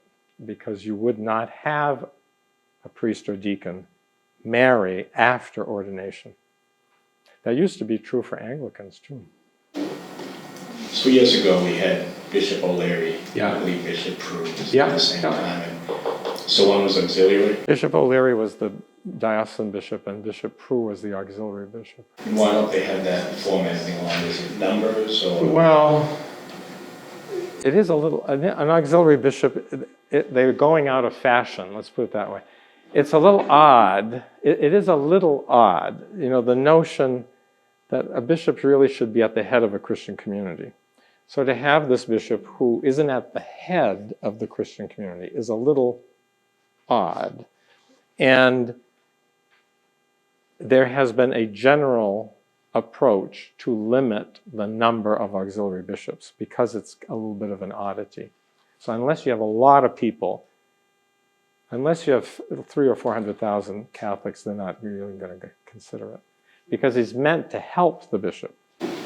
Speaker 1: because you would not have a priest or deacon marry after ordination. That used to be true for Anglicans too.
Speaker 7: So years ago, we had Bishop O'Leary,
Speaker 1: Yeah.
Speaker 7: I believe Bishop Prue at
Speaker 1: Yeah.
Speaker 7: the same time. And so one was auxiliary.
Speaker 1: Bishop O'Leary was the diocesan bishop, and Bishop Prue was the auxiliary bishop.
Speaker 7: And why don't they have that format any longer? Is it numbers or?
Speaker 1: Well, it is a little, an auxiliary bishop, they're going out of fashion, let's put it that way. It's a little odd. It is a little odd, you know, the notion that a bishop really should be at the head of a Christian community. So to have this bishop who isn't at the head of the Christian community is a little odd. And there has been a general approach to limit the number of auxiliary bishops because it's a little bit of an oddity. So unless you have a lot of people, unless you have 300,000 or 400,000 Catholics, they're not really going to consider it, because it's meant to help the bishop.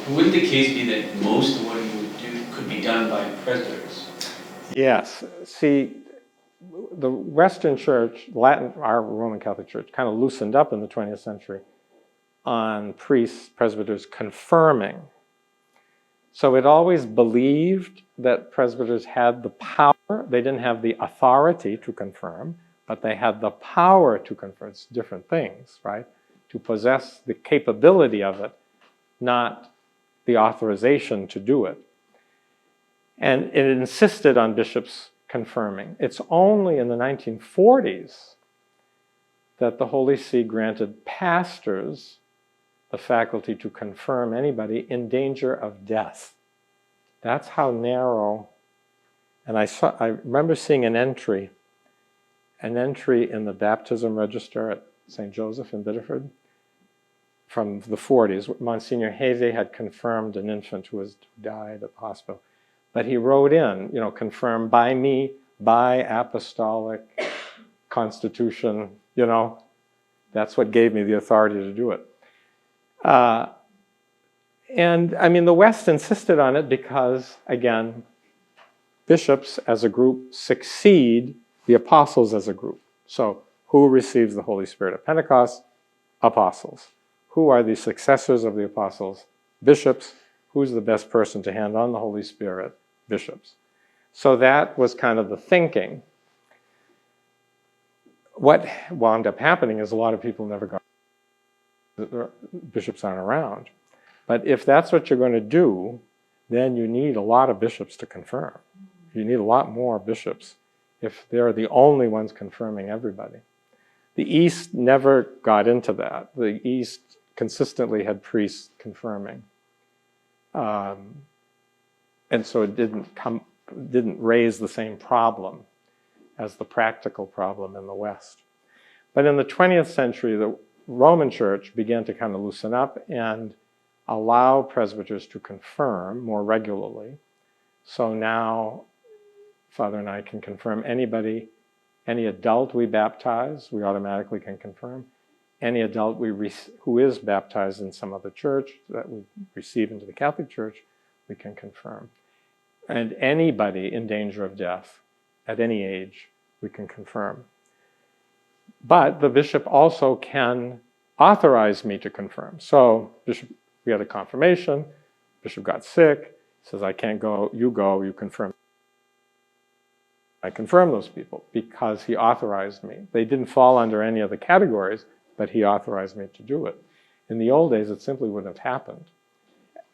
Speaker 10: Wouldn't the case be that most of what you would do could be done by presbyters?
Speaker 1: Yes. See, the Western Church, our Roman Catholic Church, kind of loosened up in the 20th century on priests, presbyters confirming. So it always believed that presbyters had the power. They didn't have the authority to confirm, but they had the power to confirm. It's different things, right? To possess the capability of it, not the authorization to do it. And it insisted on bishops confirming. It's only in the 1940s that the Holy See granted pastors the faculty to confirm anybody in danger of death. That's how narrow. And I remember seeing an entry in the baptism register at St. Joseph in Biddeford from the 40s. Monsignor Havey had confirmed an infant who died at the hospital. But he wrote in, confirmed by me, by apostolic constitution, that's what gave me the authority to do it. And I mean, the West insisted on it because, again, bishops as a group succeed the apostles as a group. So who receives the Holy Spirit at Pentecost? Apostles. Who are the successors of the apostles? Bishops. Who's the best person to hand on the Holy Spirit? Bishops. So that was kind of the thinking. What wound up happening is a lot of people never got, bishops aren't around. But if that's what you're going to do, then you need a lot of bishops to confirm. You need a lot more bishops if they're the only ones confirming everybody. The East never got into that. The East consistently had priests confirming. And so it didn't raise the same problem as the practical problem in the West. But in the 20th century, the Roman Church began to kind of loosen up and allow presbyters to confirm more regularly. So now, Father and I can confirm anybody, any adult we baptize, we automatically can confirm. Any adult who is baptized in some other church that we receive into the Catholic Church, we can confirm. And anybody in danger of death, at any age, we can confirm. But the bishop also can authorize me to confirm. So, bishop, we had a confirmation, bishop got sick, says, I can't go, you confirm. I confirm those people because he authorized me. They didn't fall under any of the categories, but he authorized me to do it. In the old days, it simply wouldn't have happened,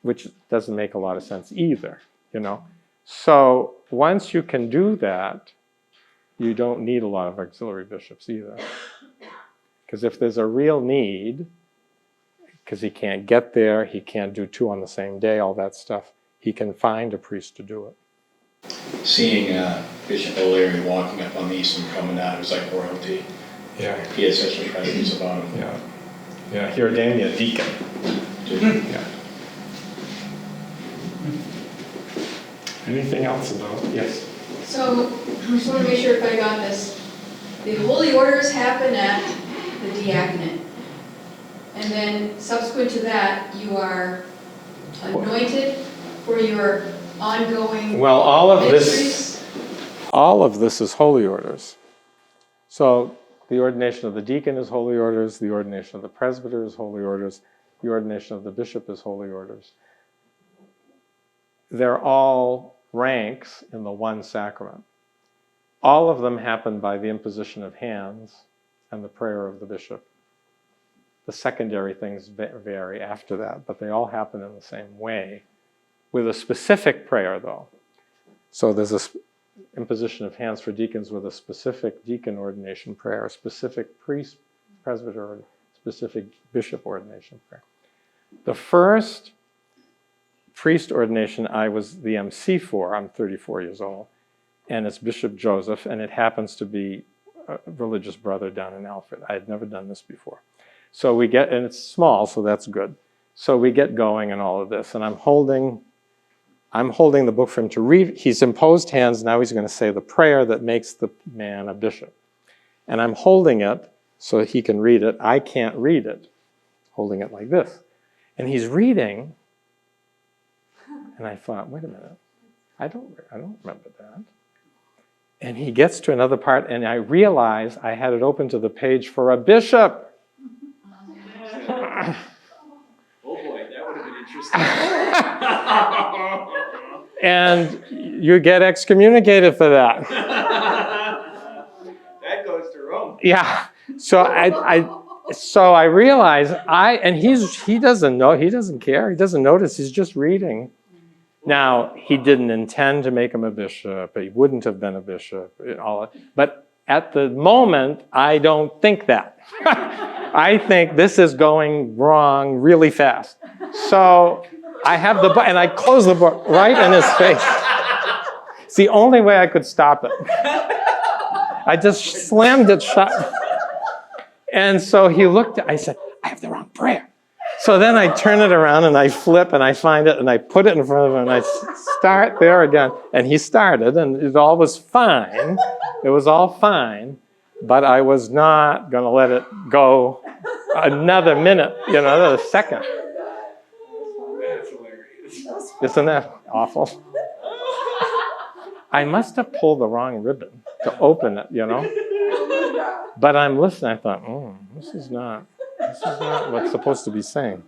Speaker 1: which doesn't make a lot of sense either, So once you can do that, you don't need a lot of auxiliary bishops either. Because if there's a real need, because he can't get there, he can't do two on the same day, all that stuff, he can find a priest to do it.
Speaker 7: Seeing Bishop O'Leary walking up on the eastern promenade, it was like royalty.
Speaker 1: Yeah.
Speaker 7: He had such a presence about him.
Speaker 1: Yeah, he ordained me a deacon. Yeah. Anything else about it? Yes.
Speaker 8: So, I just want to make sure if I got this. The holy orders happen at the diaconate. And then subsequent to that, you are anointed for your ongoing
Speaker 1: Well, all of
Speaker 8: ministries.
Speaker 1: this is holy orders. So the ordination of the deacon is holy orders, the ordination of the presbyter is holy orders, the ordination of the bishop is holy orders. They're all ranks in the one sacrament. All of them happen by the imposition of hands and the prayer of the bishop. The secondary things vary after that, but they all happen in the same way, with a specific prayer, though. So there's a imposition of hands for deacons with a specific deacon ordination prayer, a specific priest, presbyter, or specific bishop ordination prayer. The first priest ordination I was the MC for, I'm 34 years old, and it's Bishop Joseph, and it happens to be a religious brother down in Alfred. I had never done this before. So we get, and it's small, so that's good. So we get going and all of this, and I'm holding the book for him to read. He's imposed hands, now he's going to say the prayer that makes the man a bishop. And I'm holding it so he can read it. I can't read it, holding it like this. And he's reading, and I thought, wait a minute, I don't remember that. And he gets to another part, and I realize I had it open to the page for a bishop.
Speaker 9: Oh boy, that would have been interesting.
Speaker 1: And you get excommunicated for that.
Speaker 9: That goes to Rome.
Speaker 1: Yeah. So I realize and he doesn't know, he doesn't care, he doesn't notice, he's just reading. Now, he didn't intend to make him a bishop, he wouldn't have been a bishop, but at the moment, I don't think that. I think this is going wrong really fast. So I have the book, and I close the book right in his face. It's the only way I could stop it. I just slammed it shut. And so he looked, I said, I have the wrong prayer. So then I turn it around and I flip and I find it and I put it in front of him and I start there again. And he started and it all was fine. It was all fine. But I was not going to let it go another minute, another second.
Speaker 9: That's hilarious.
Speaker 1: Isn't that awful? I must have pulled the wrong ribbon to open it, But I'm listening. I thought, this is not what's supposed to be saying.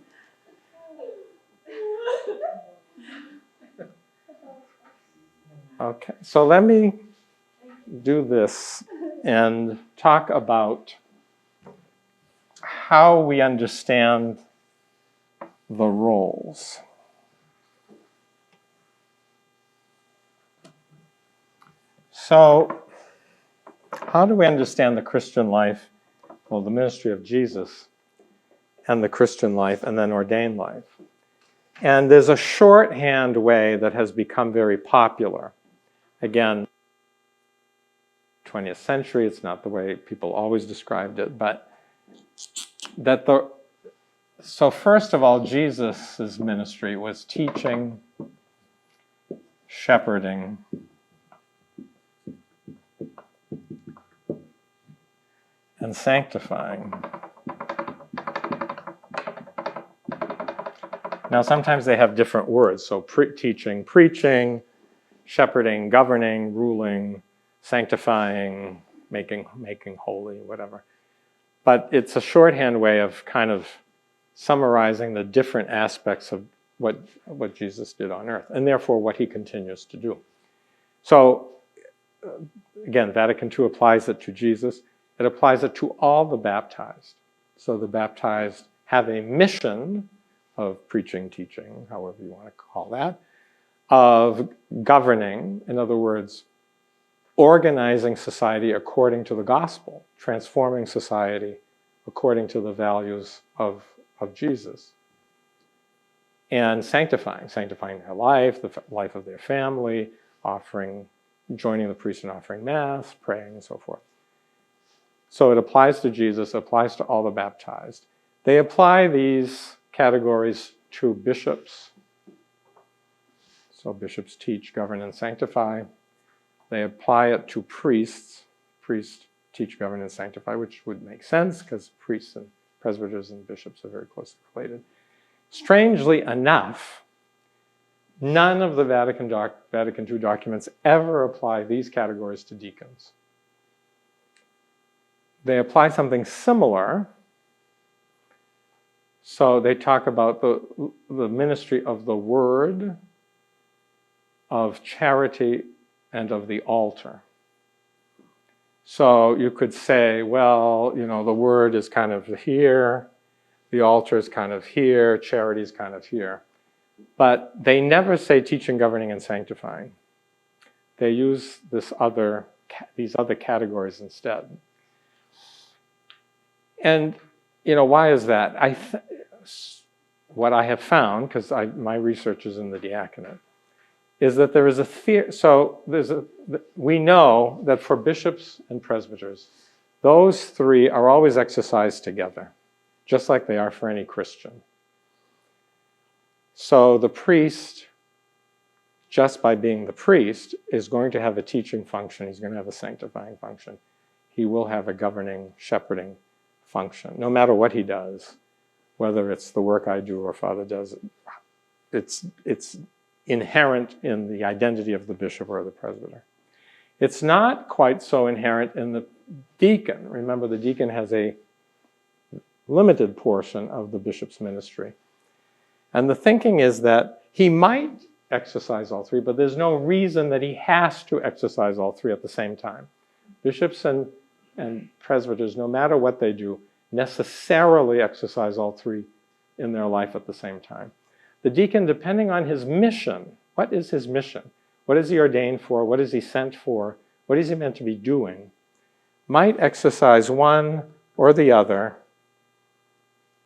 Speaker 1: Okay, so let me do this and talk about how we understand the roles. So, how do we understand the Christian life? Well, the ministry of Jesus and the Christian life and then ordained life. And there's a shorthand way that has become very popular. Again, 20th century, it's not the way people always described it, but so first of all, Jesus' ministry was teaching, shepherding, and sanctifying. Now, sometimes they have different words. So teaching, preaching, shepherding, governing, ruling, sanctifying, making holy, whatever. But it's a shorthand way of kind of summarizing the different aspects of what Jesus did on earth, and therefore what he continues to do. So, again, Vatican II applies it to Jesus. It applies it to all the baptized. So the baptized have a mission of preaching, teaching, however you want to call that, of governing, in other words, organizing society according to the gospel, transforming society according to the values of Jesus, and sanctifying their life, the life of their family, joining the priest in offering Mass, praying, and so forth. So it applies to Jesus, applies to all the baptized. They apply these categories to bishops. So bishops teach, govern, and sanctify. They apply it to priests. Priests teach, govern, and sanctify, which would make sense because priests and presbyters and bishops are very closely related. Strangely enough, none of the Vatican II documents ever apply these categories to deacons. They apply something similar. So they talk about the ministry of the word, of charity, and of the altar. So you could say, well, the word is kind of here, the altar is kind of here, charity is kind of here. But they never say teaching, governing, and sanctifying. They use these other categories instead. And, why is that? What I have found, because my research is in the diaconate, is that there is a theory. So we know that for bishops and presbyters, those three are always exercised together, just like they are for any Christian. So the priest, just by being the priest, is going to have a teaching function. He's going to have a sanctifying function. He will have a governing, shepherding function, no matter what he does, whether it's the work I do or Father does. It's inherent in the identity of the bishop or the presbyter. It's not quite so inherent in the deacon. Remember, the deacon has a limited portion of the bishop's ministry. And the thinking is that he might exercise all three, but there's no reason that he has to exercise all three at the same time. Bishops and presbyters, no matter what they do, necessarily exercise all three in their life at the same time. The deacon, depending on his mission, what is his mission? What is he ordained for? What is he sent for? What is he meant to be doing? Might exercise one or the other,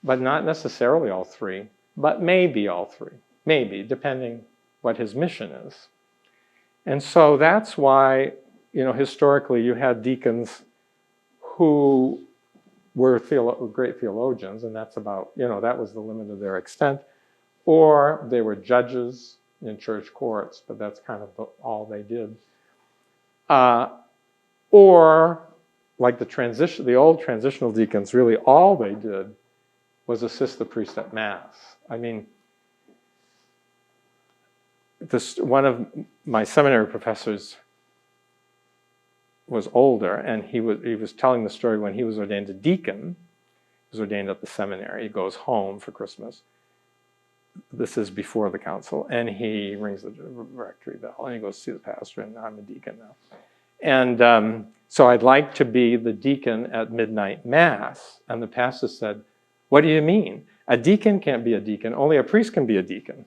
Speaker 1: but not necessarily all three, but maybe all three. Maybe, depending what his mission is. And so that's why, historically you had deacons who were great theologians, and that's about, that was the limit of their extent, or they were judges in church courts, but that's kind of all they did. Or, like the old transitional deacons, really all they did was assist the priest at Mass. I mean, one of my seminary professors was older, and he was telling the story when he was ordained a deacon. He was ordained at the seminary. He goes home for Christmas. This is before the council, and he rings the rectory bell, and he goes to see the pastor, and I'm a deacon now. And so I'd like to be the deacon at midnight Mass. And the pastor said, "What do you mean? A deacon can't be a deacon. Only a priest can be a deacon."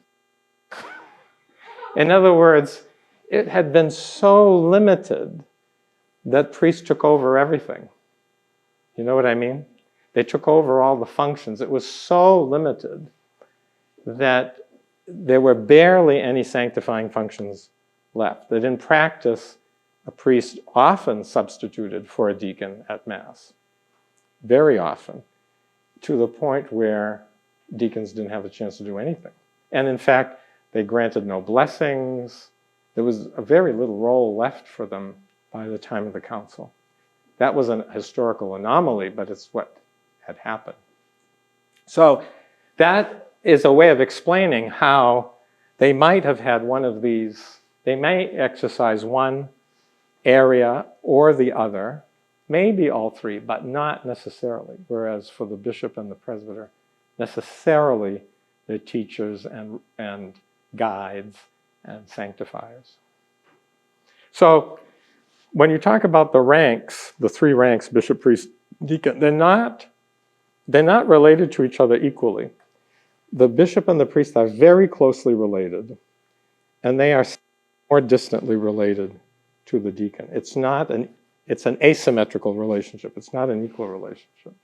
Speaker 1: In other words, it had been so limited that priests took over everything. You know what I mean? They took over all the functions. It was so limited that there were barely any sanctifying functions left. That in practice, a priest often substituted for a deacon at Mass. Very often. To the point where deacons didn't have a chance to do anything. And in fact, they granted no blessings. There was a very little role left for them by the time of the council. That was a historical anomaly, but it's what had happened. So that is a way of explaining how they might have had one of these. They may exercise one area or the other, maybe all three, but not necessarily. Whereas for the bishop and the presbyter, necessarily they're teachers and guides and sanctifiers. So when you talk about the ranks, the three ranks, bishop, priest, deacon, they're not related to each other equally. The bishop and the priest are very closely related, and they are more distantly related to the deacon. It's an asymmetrical relationship. It's not an equal relationship.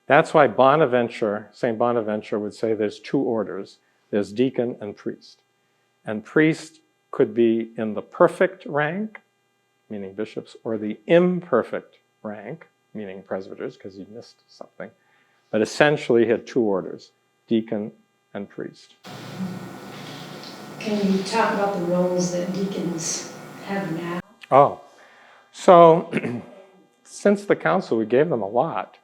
Speaker 1: That's why St. Bonaventure would say there's two orders. There's deacon and priest. And priest could be in the perfect rank, meaning bishops, or the imperfect rank, meaning presbyters, because he missed something. But essentially he had two orders, deacon and priest.
Speaker 11: Can you talk about the roles that deacons have now?
Speaker 1: Oh, so since the council, we gave them a lot.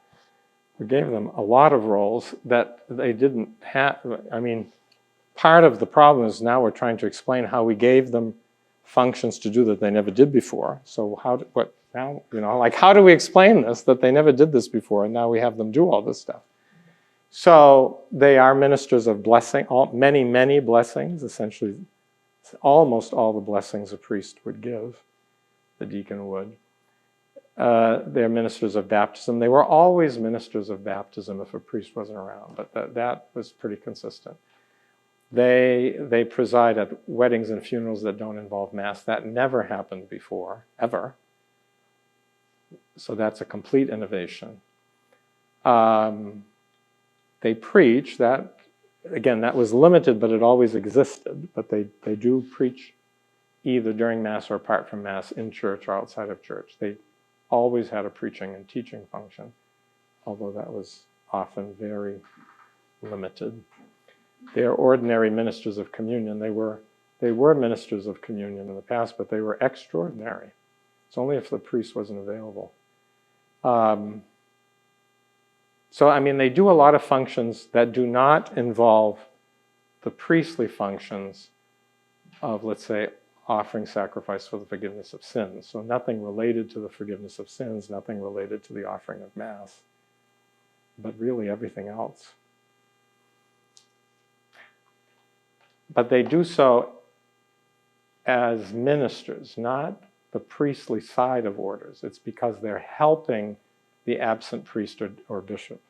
Speaker 1: We gave them a lot of roles that they didn't have. I mean, part of the problem is now we're trying to explain how we gave them functions to do that they never did before. So how do we explain this, that they never did this before, and now we have them do all this stuff? So they are ministers of blessing, many blessings, essentially almost all the blessings a priest would give, the deacon would. They're ministers of baptism. They were always ministers of baptism if a priest wasn't around, but that was pretty consistent. They preside at weddings and funerals that don't involve Mass. That never happened before, ever. So that's a complete innovation. They preach. That, again, that was limited, but it always existed. But they do preach either during Mass or apart from Mass, in church or outside of church. They always had a preaching and teaching function, although that was often very limited. They are ordinary ministers of communion. They were ministers of communion in the past, but they were extraordinary. It's only if the priest wasn't available. So, I mean, they do a lot of functions that do not involve the priestly functions, let's say, offering sacrifice for the forgiveness of sins. So nothing related to the forgiveness of sins, nothing related to the offering of Mass, but really everything else. But they do so as ministers, not the priestly side of orders. It's because they're helping the absent priest or bishop.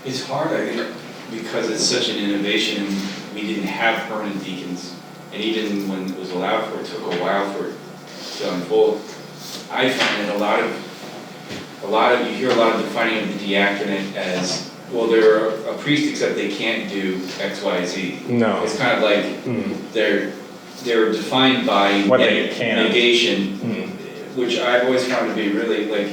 Speaker 10: It's hard, I think, because it's such an innovation. We didn't have permanent deacons, and even when it was allowed for, it took a while for it to unfold. I find that you hear a lot of defining of the diaconate as, well, they're a priest except they can't do X, Y, Z.
Speaker 1: No.
Speaker 10: It's kind of like they're defined by
Speaker 1: What they can.
Speaker 10: negation, which I've always found to be really like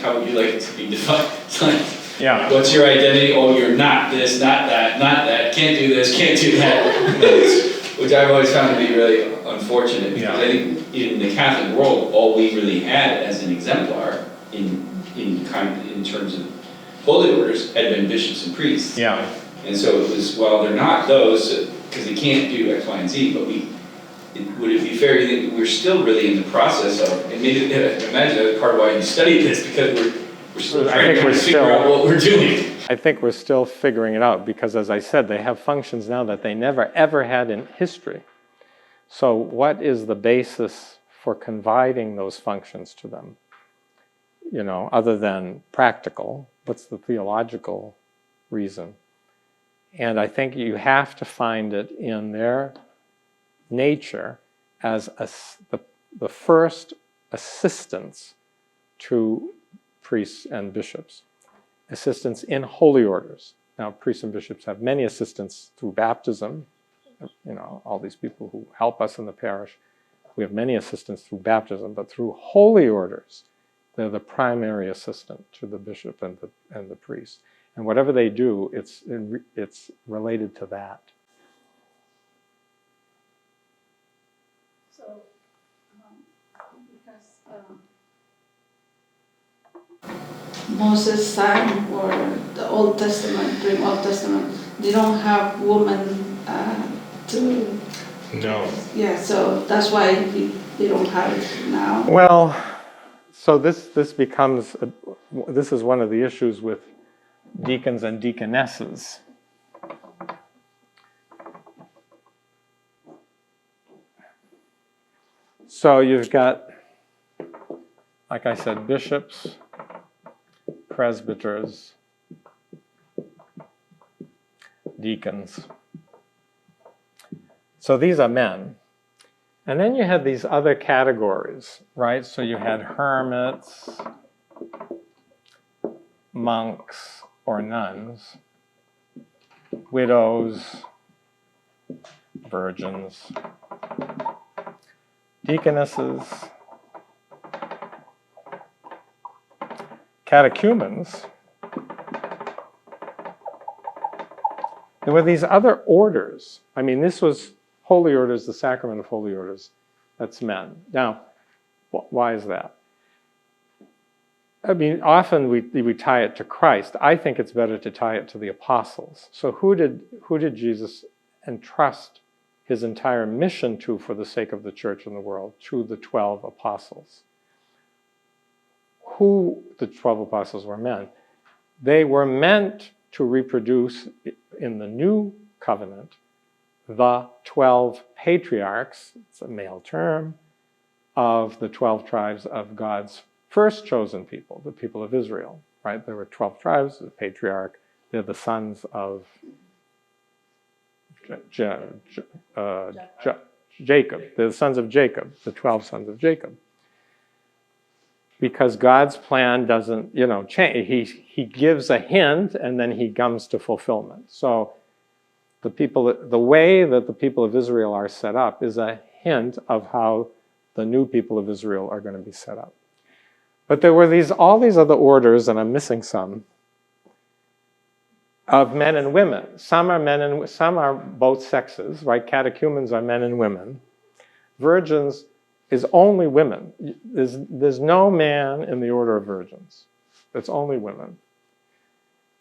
Speaker 10: how would you like it to be defined? It's like,
Speaker 1: Yeah.
Speaker 10: what's your identity? Oh, you're not this, not that, can't do this, can't do that. Which I've always found to be really unfortunate, because I think in the Catholic world, all we really had as an exemplar in terms of holy orders had been bishops and priests.
Speaker 1: Yeah.
Speaker 10: And so it was, well, they're not those, because they can't do X, Y, and Z, but would it be fair to think that we're still really in the process of, and maybe, imagine that's part of why you study this, because we're still trying to figure out what we're doing.
Speaker 1: I think we're still figuring it out, because as I said, they have functions now that they never ever had in history. So what is the basis for confiding those functions to them? You know, other than practical, what's the theological reason? And I think you have to find it in their nature as the first assistants to priests and bishops. Assistants in holy orders. Now, priests and bishops have many assistants through baptism. You know, all these people who help us in the parish. We have many assistants through baptism, but through holy orders, they're the primary assistant to the bishop and the priest. And whatever they do, it's related to that.
Speaker 5: So, because Moses' time or the Old Testament, during Old Testament, they don't have women to.
Speaker 1: No.
Speaker 5: Yeah, so that's why they don't have it now.
Speaker 1: Well, so this becomes, this is one of the issues with deacons and deaconesses. So you've got, like I said, bishops, presbyters, deacons. So these are men. And then you had these other categories, right? So you had hermits, monks or nuns, widows, virgins, deaconesses, catechumens. There were these other orders. I mean, this was holy orders, the sacrament of holy orders. That's men. Now, why is that? I mean, often we tie it to Christ. I think it's better to tie it to the apostles. So who did Jesus entrust his entire mission to for the sake of the church and the world? To the 12 apostles. Who the 12 apostles were men. They were meant to reproduce in the new covenant the 12 patriarchs, it's a male term, of the 12 tribes of God's first chosen people, the people of Israel, right? There were 12 tribes, the patriarch, they're the sons of Jacob. They're the sons of Jacob, the 12 sons of Jacob. Because God's plan doesn't, change. He gives a hint and then he comes to fulfillment. So the way that the people of Israel are set up is a hint of how the new people of Israel are going to be set up. But there were all these other orders, and I'm missing some, of men and women. Some are both sexes, right? Catechumens are men and women. Virgins is only women. There's no man in the order of virgins. It's only women.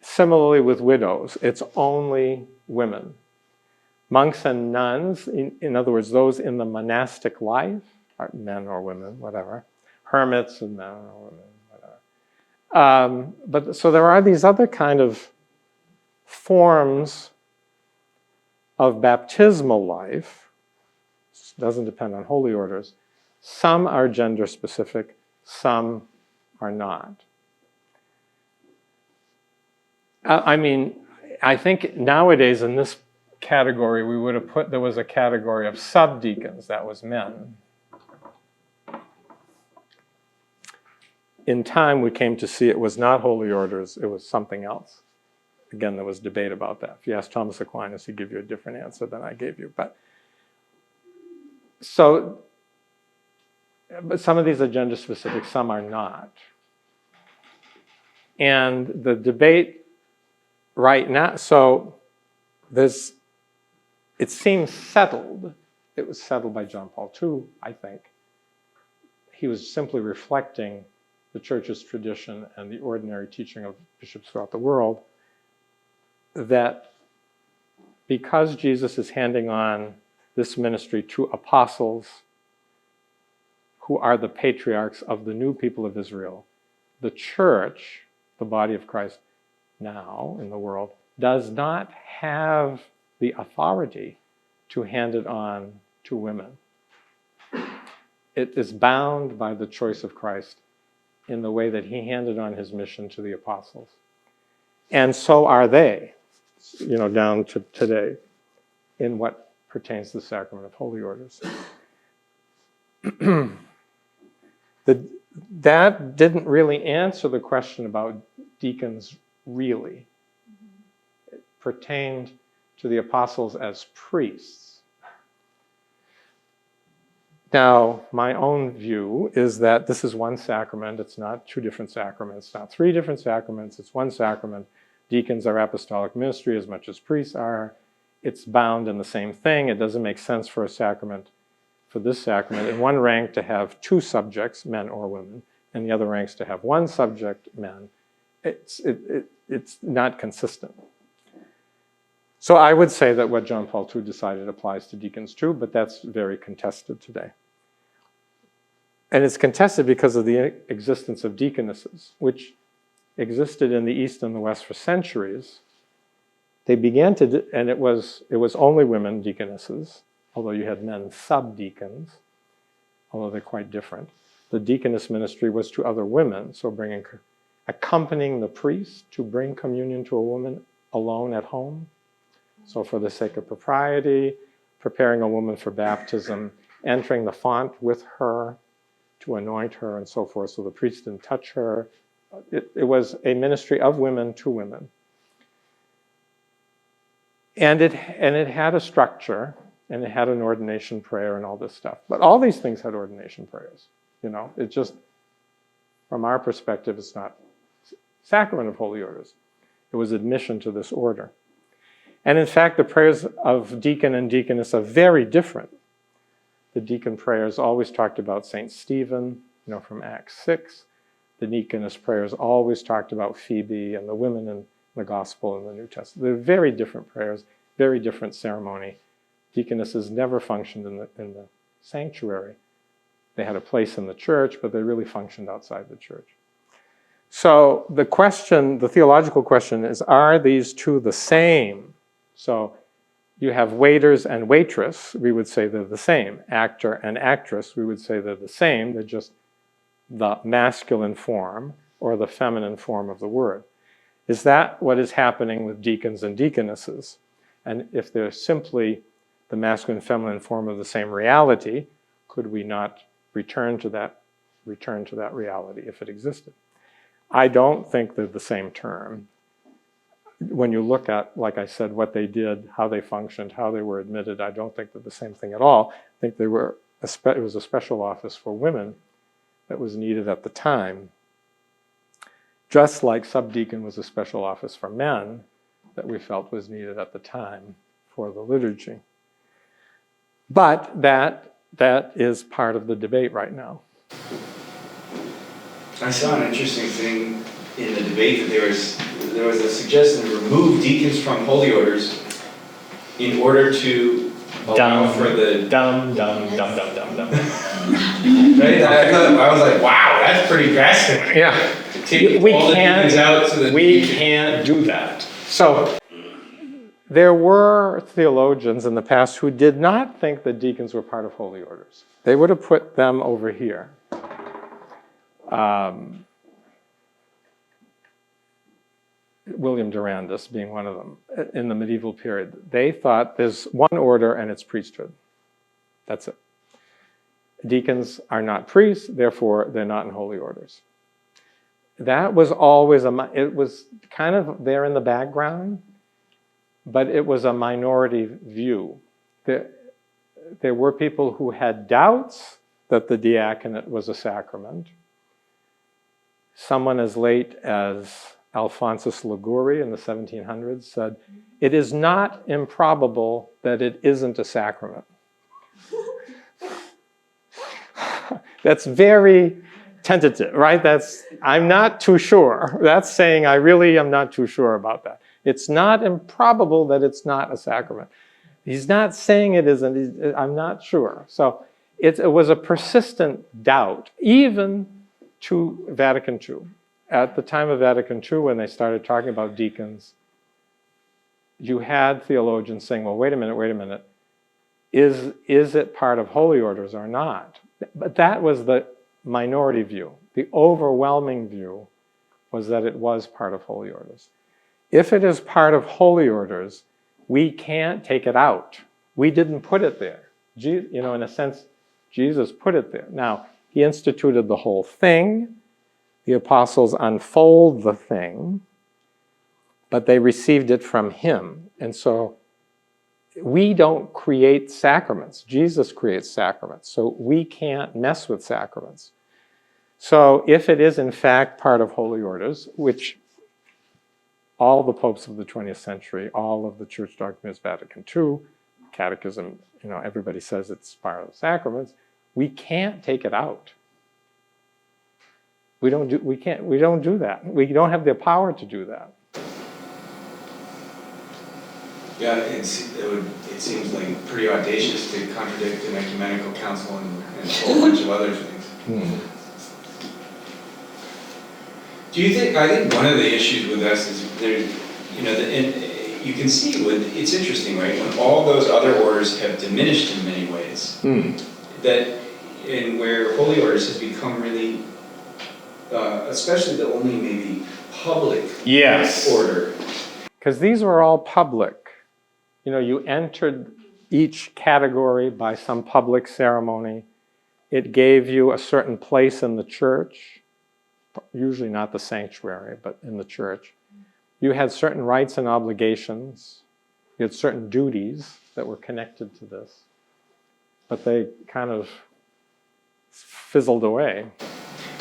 Speaker 1: Similarly with widows, it's only women. Monks and nuns, in other words, those in the monastic life, men or women, whatever. Hermits and men or women, whatever. But so there are these other kind of forms of baptismal life. It doesn't depend on holy orders. Some are gender specific, some are not. I mean, I think nowadays in this category, we would have put, there was a category of subdeacons, that was men. In time, we came to see it was not holy orders, it was something else. Again, there was debate about that. If you ask Thomas Aquinas, he'd give you a different answer than I gave you. But some of these are gender specific, some are not. And the debate right now, so it seems settled. It was settled by John Paul II, I think. He was simply reflecting the church's tradition and the ordinary teaching of bishops throughout the world, that because Jesus is handing on this ministry to apostles who are the patriarchs of the new people of Israel, the church, the body of Christ now in the world, does not have the authority to hand it on to women. It is bound by the choice of Christ in the way that he handed on his mission to the apostles. And so are they, down to today, in what pertains to the sacrament of holy orders. That didn't really answer the question about deacons really. It pertained to the apostles as priests. Now, my own view is that this is one sacrament. It's not two different sacraments, not three different sacraments. It's one sacrament. Deacons are apostolic ministry as much as priests are. It's bound in the same thing. It doesn't make sense for a sacrament, for this sacrament, in one rank to have two subjects, men or women, and the other ranks to have one subject, men. It's not consistent. So I would say that what John Paul II decided applies to deacons too, but that's very contested today. And it's contested because of the existence of deaconesses, which existed in the East and the West for centuries. They began to, and it was only women deaconesses, although you had men subdeacons, although they're quite different. The deaconess ministry was to other women, so accompanying the priest to bring communion to a woman alone at home. So for the sake of propriety, preparing a woman for baptism, entering the font with her to anoint her and so forth, so the priest didn't touch her. It was a ministry of women to women. And it had a structure, and it had an ordination prayer and all this stuff. But all these things had ordination prayers. It just, from our perspective, it's not sacrament of holy orders. It was admission to this order. And in fact, the prayers of deacon and deaconess are very different. The deacon prayers always talked about St. Stephen, from Acts 6. The deaconess prayers always talked about Phoebe and the women in the Gospel and the New Testament. They're very different prayers, very different ceremony. Deaconesses never functioned in the sanctuary. They had a place in the church, but they really functioned outside the church. So the theological question is, are these two the same? So you have waiters and waitress, we would say they're the same. Actor and actress, we would say they're the same. They're just the masculine form or the feminine form of the word. Is that what is happening with deacons and deaconesses? And if they're simply the masculine and feminine form of the same reality, could we not return to that reality if it existed? I don't think they're the same term. When you look at, like I said, what they did, how they functioned, how they were admitted, I don't think they're the same thing at all. I think it was a special office for women that was needed at the time. Just like subdeacon was a special office for men that we felt was needed at the time for the liturgy. But that is part of the debate right now.
Speaker 10: I saw an interesting thing in the debate that there was a suggestion to remove deacons from holy orders in order to allow for the,
Speaker 1: Dumb, dumb, dumb, dumb, dumb, dumb.
Speaker 10: right? I was like, wow, that's pretty drastic.
Speaker 1: Yeah.
Speaker 10: Take
Speaker 1: We
Speaker 10: all the
Speaker 1: can't-
Speaker 10: deacons out so that
Speaker 1: We can't do that. So there were theologians in the past who did not think that deacons were part of holy orders. They would have put them over here. William Durandus being one of them in the medieval period. They thought there's one order and it's priesthood. That's it. Deacons are not priests, therefore they're not in holy orders. That was always it was kind of there in the background, but it was a minority view. There were people who had doubts that the diaconate was a sacrament. Someone as late as Alphonsus Liguori in the 1700s said, "It is not improbable that it isn't a sacrament." That's very tentative, right? I'm not too sure. That's saying I really am not too sure about that. It's not improbable that it's not a sacrament. He's not saying it isn't. I'm not sure. So it was a persistent doubt, even to Vatican II. At the time of Vatican II, when they started talking about deacons, you had theologians saying, well, wait a minute. Is it part of holy orders or not? But that was the minority view. The overwhelming view was that it was part of holy orders. If it is part of holy orders, we can't take it out. We didn't put it there. In a sense, Jesus put it there. Now, he instituted the whole thing. The apostles unfold the thing, but they received it from him. And so we don't create sacraments. Jesus creates sacraments. So we can't mess with sacraments. So if it is in fact part of holy orders, which all the popes of the 20th century, all of the church dogmas, Vatican II, catechism, everybody says it's part of the sacraments, we can't take it out. We don't do that. We don't have the power to do that.
Speaker 10: yeah, it seems like pretty audacious to contradict an ecumenical council and a whole bunch of other things. Do you think, I think one of the issues with us is and you can see it's interesting, right? When all those other orders have diminished in many ways, and where holy orders has become really, especially the only maybe public order.
Speaker 1: Because these were all public. You entered each category by some public ceremony. It gave you a certain place in the church, usually not the sanctuary, but in the church. You had certain rights and obligations. You had certain duties that were connected to this. But they kind of fizzled away.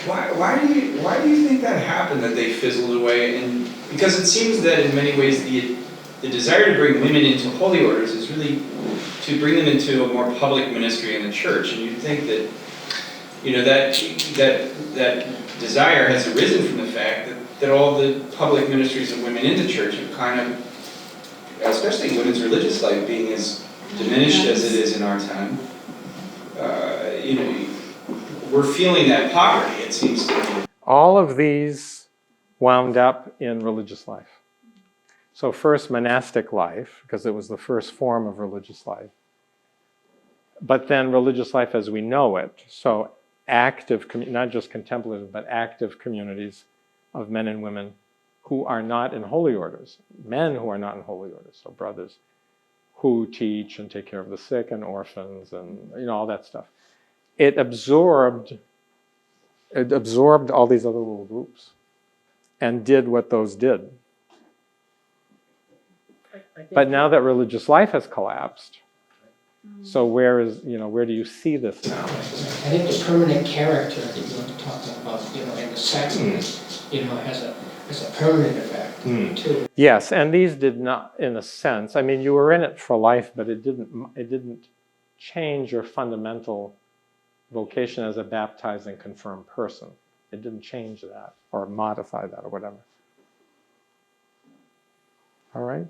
Speaker 10: Why do you think that happened, that they fizzled away? And because it seems that in many ways the desire to bring women into holy orders is really to bring them into a more public ministry in the church. And you'd think that that desire has arisen from the fact that all the public ministries of women in the church have kind of, especially women's religious life being as diminished as it is in our time, we're feeling that poverty, it seems to me.
Speaker 1: All of these wound up in religious life. So first monastic life, because it was the first form of religious life. But then religious life as we know it. So active, not just contemplative, but active communities of men and women who are not in holy orders. Men who are not in holy orders, so brothers who teach and take care of the sick and orphans and all that stuff. It absorbed all these other little groups and did what those did. But now that religious life has collapsed, so where do you see this now?
Speaker 3: I think the permanent character that you're talking about, in the sacrament, has a permanent effect too.
Speaker 1: Yes, and these did not, in a sense. I mean, you were in it for life, but it didn't change your fundamental vocation as a baptized and confirmed person. It didn't change that or modify that or whatever. All right.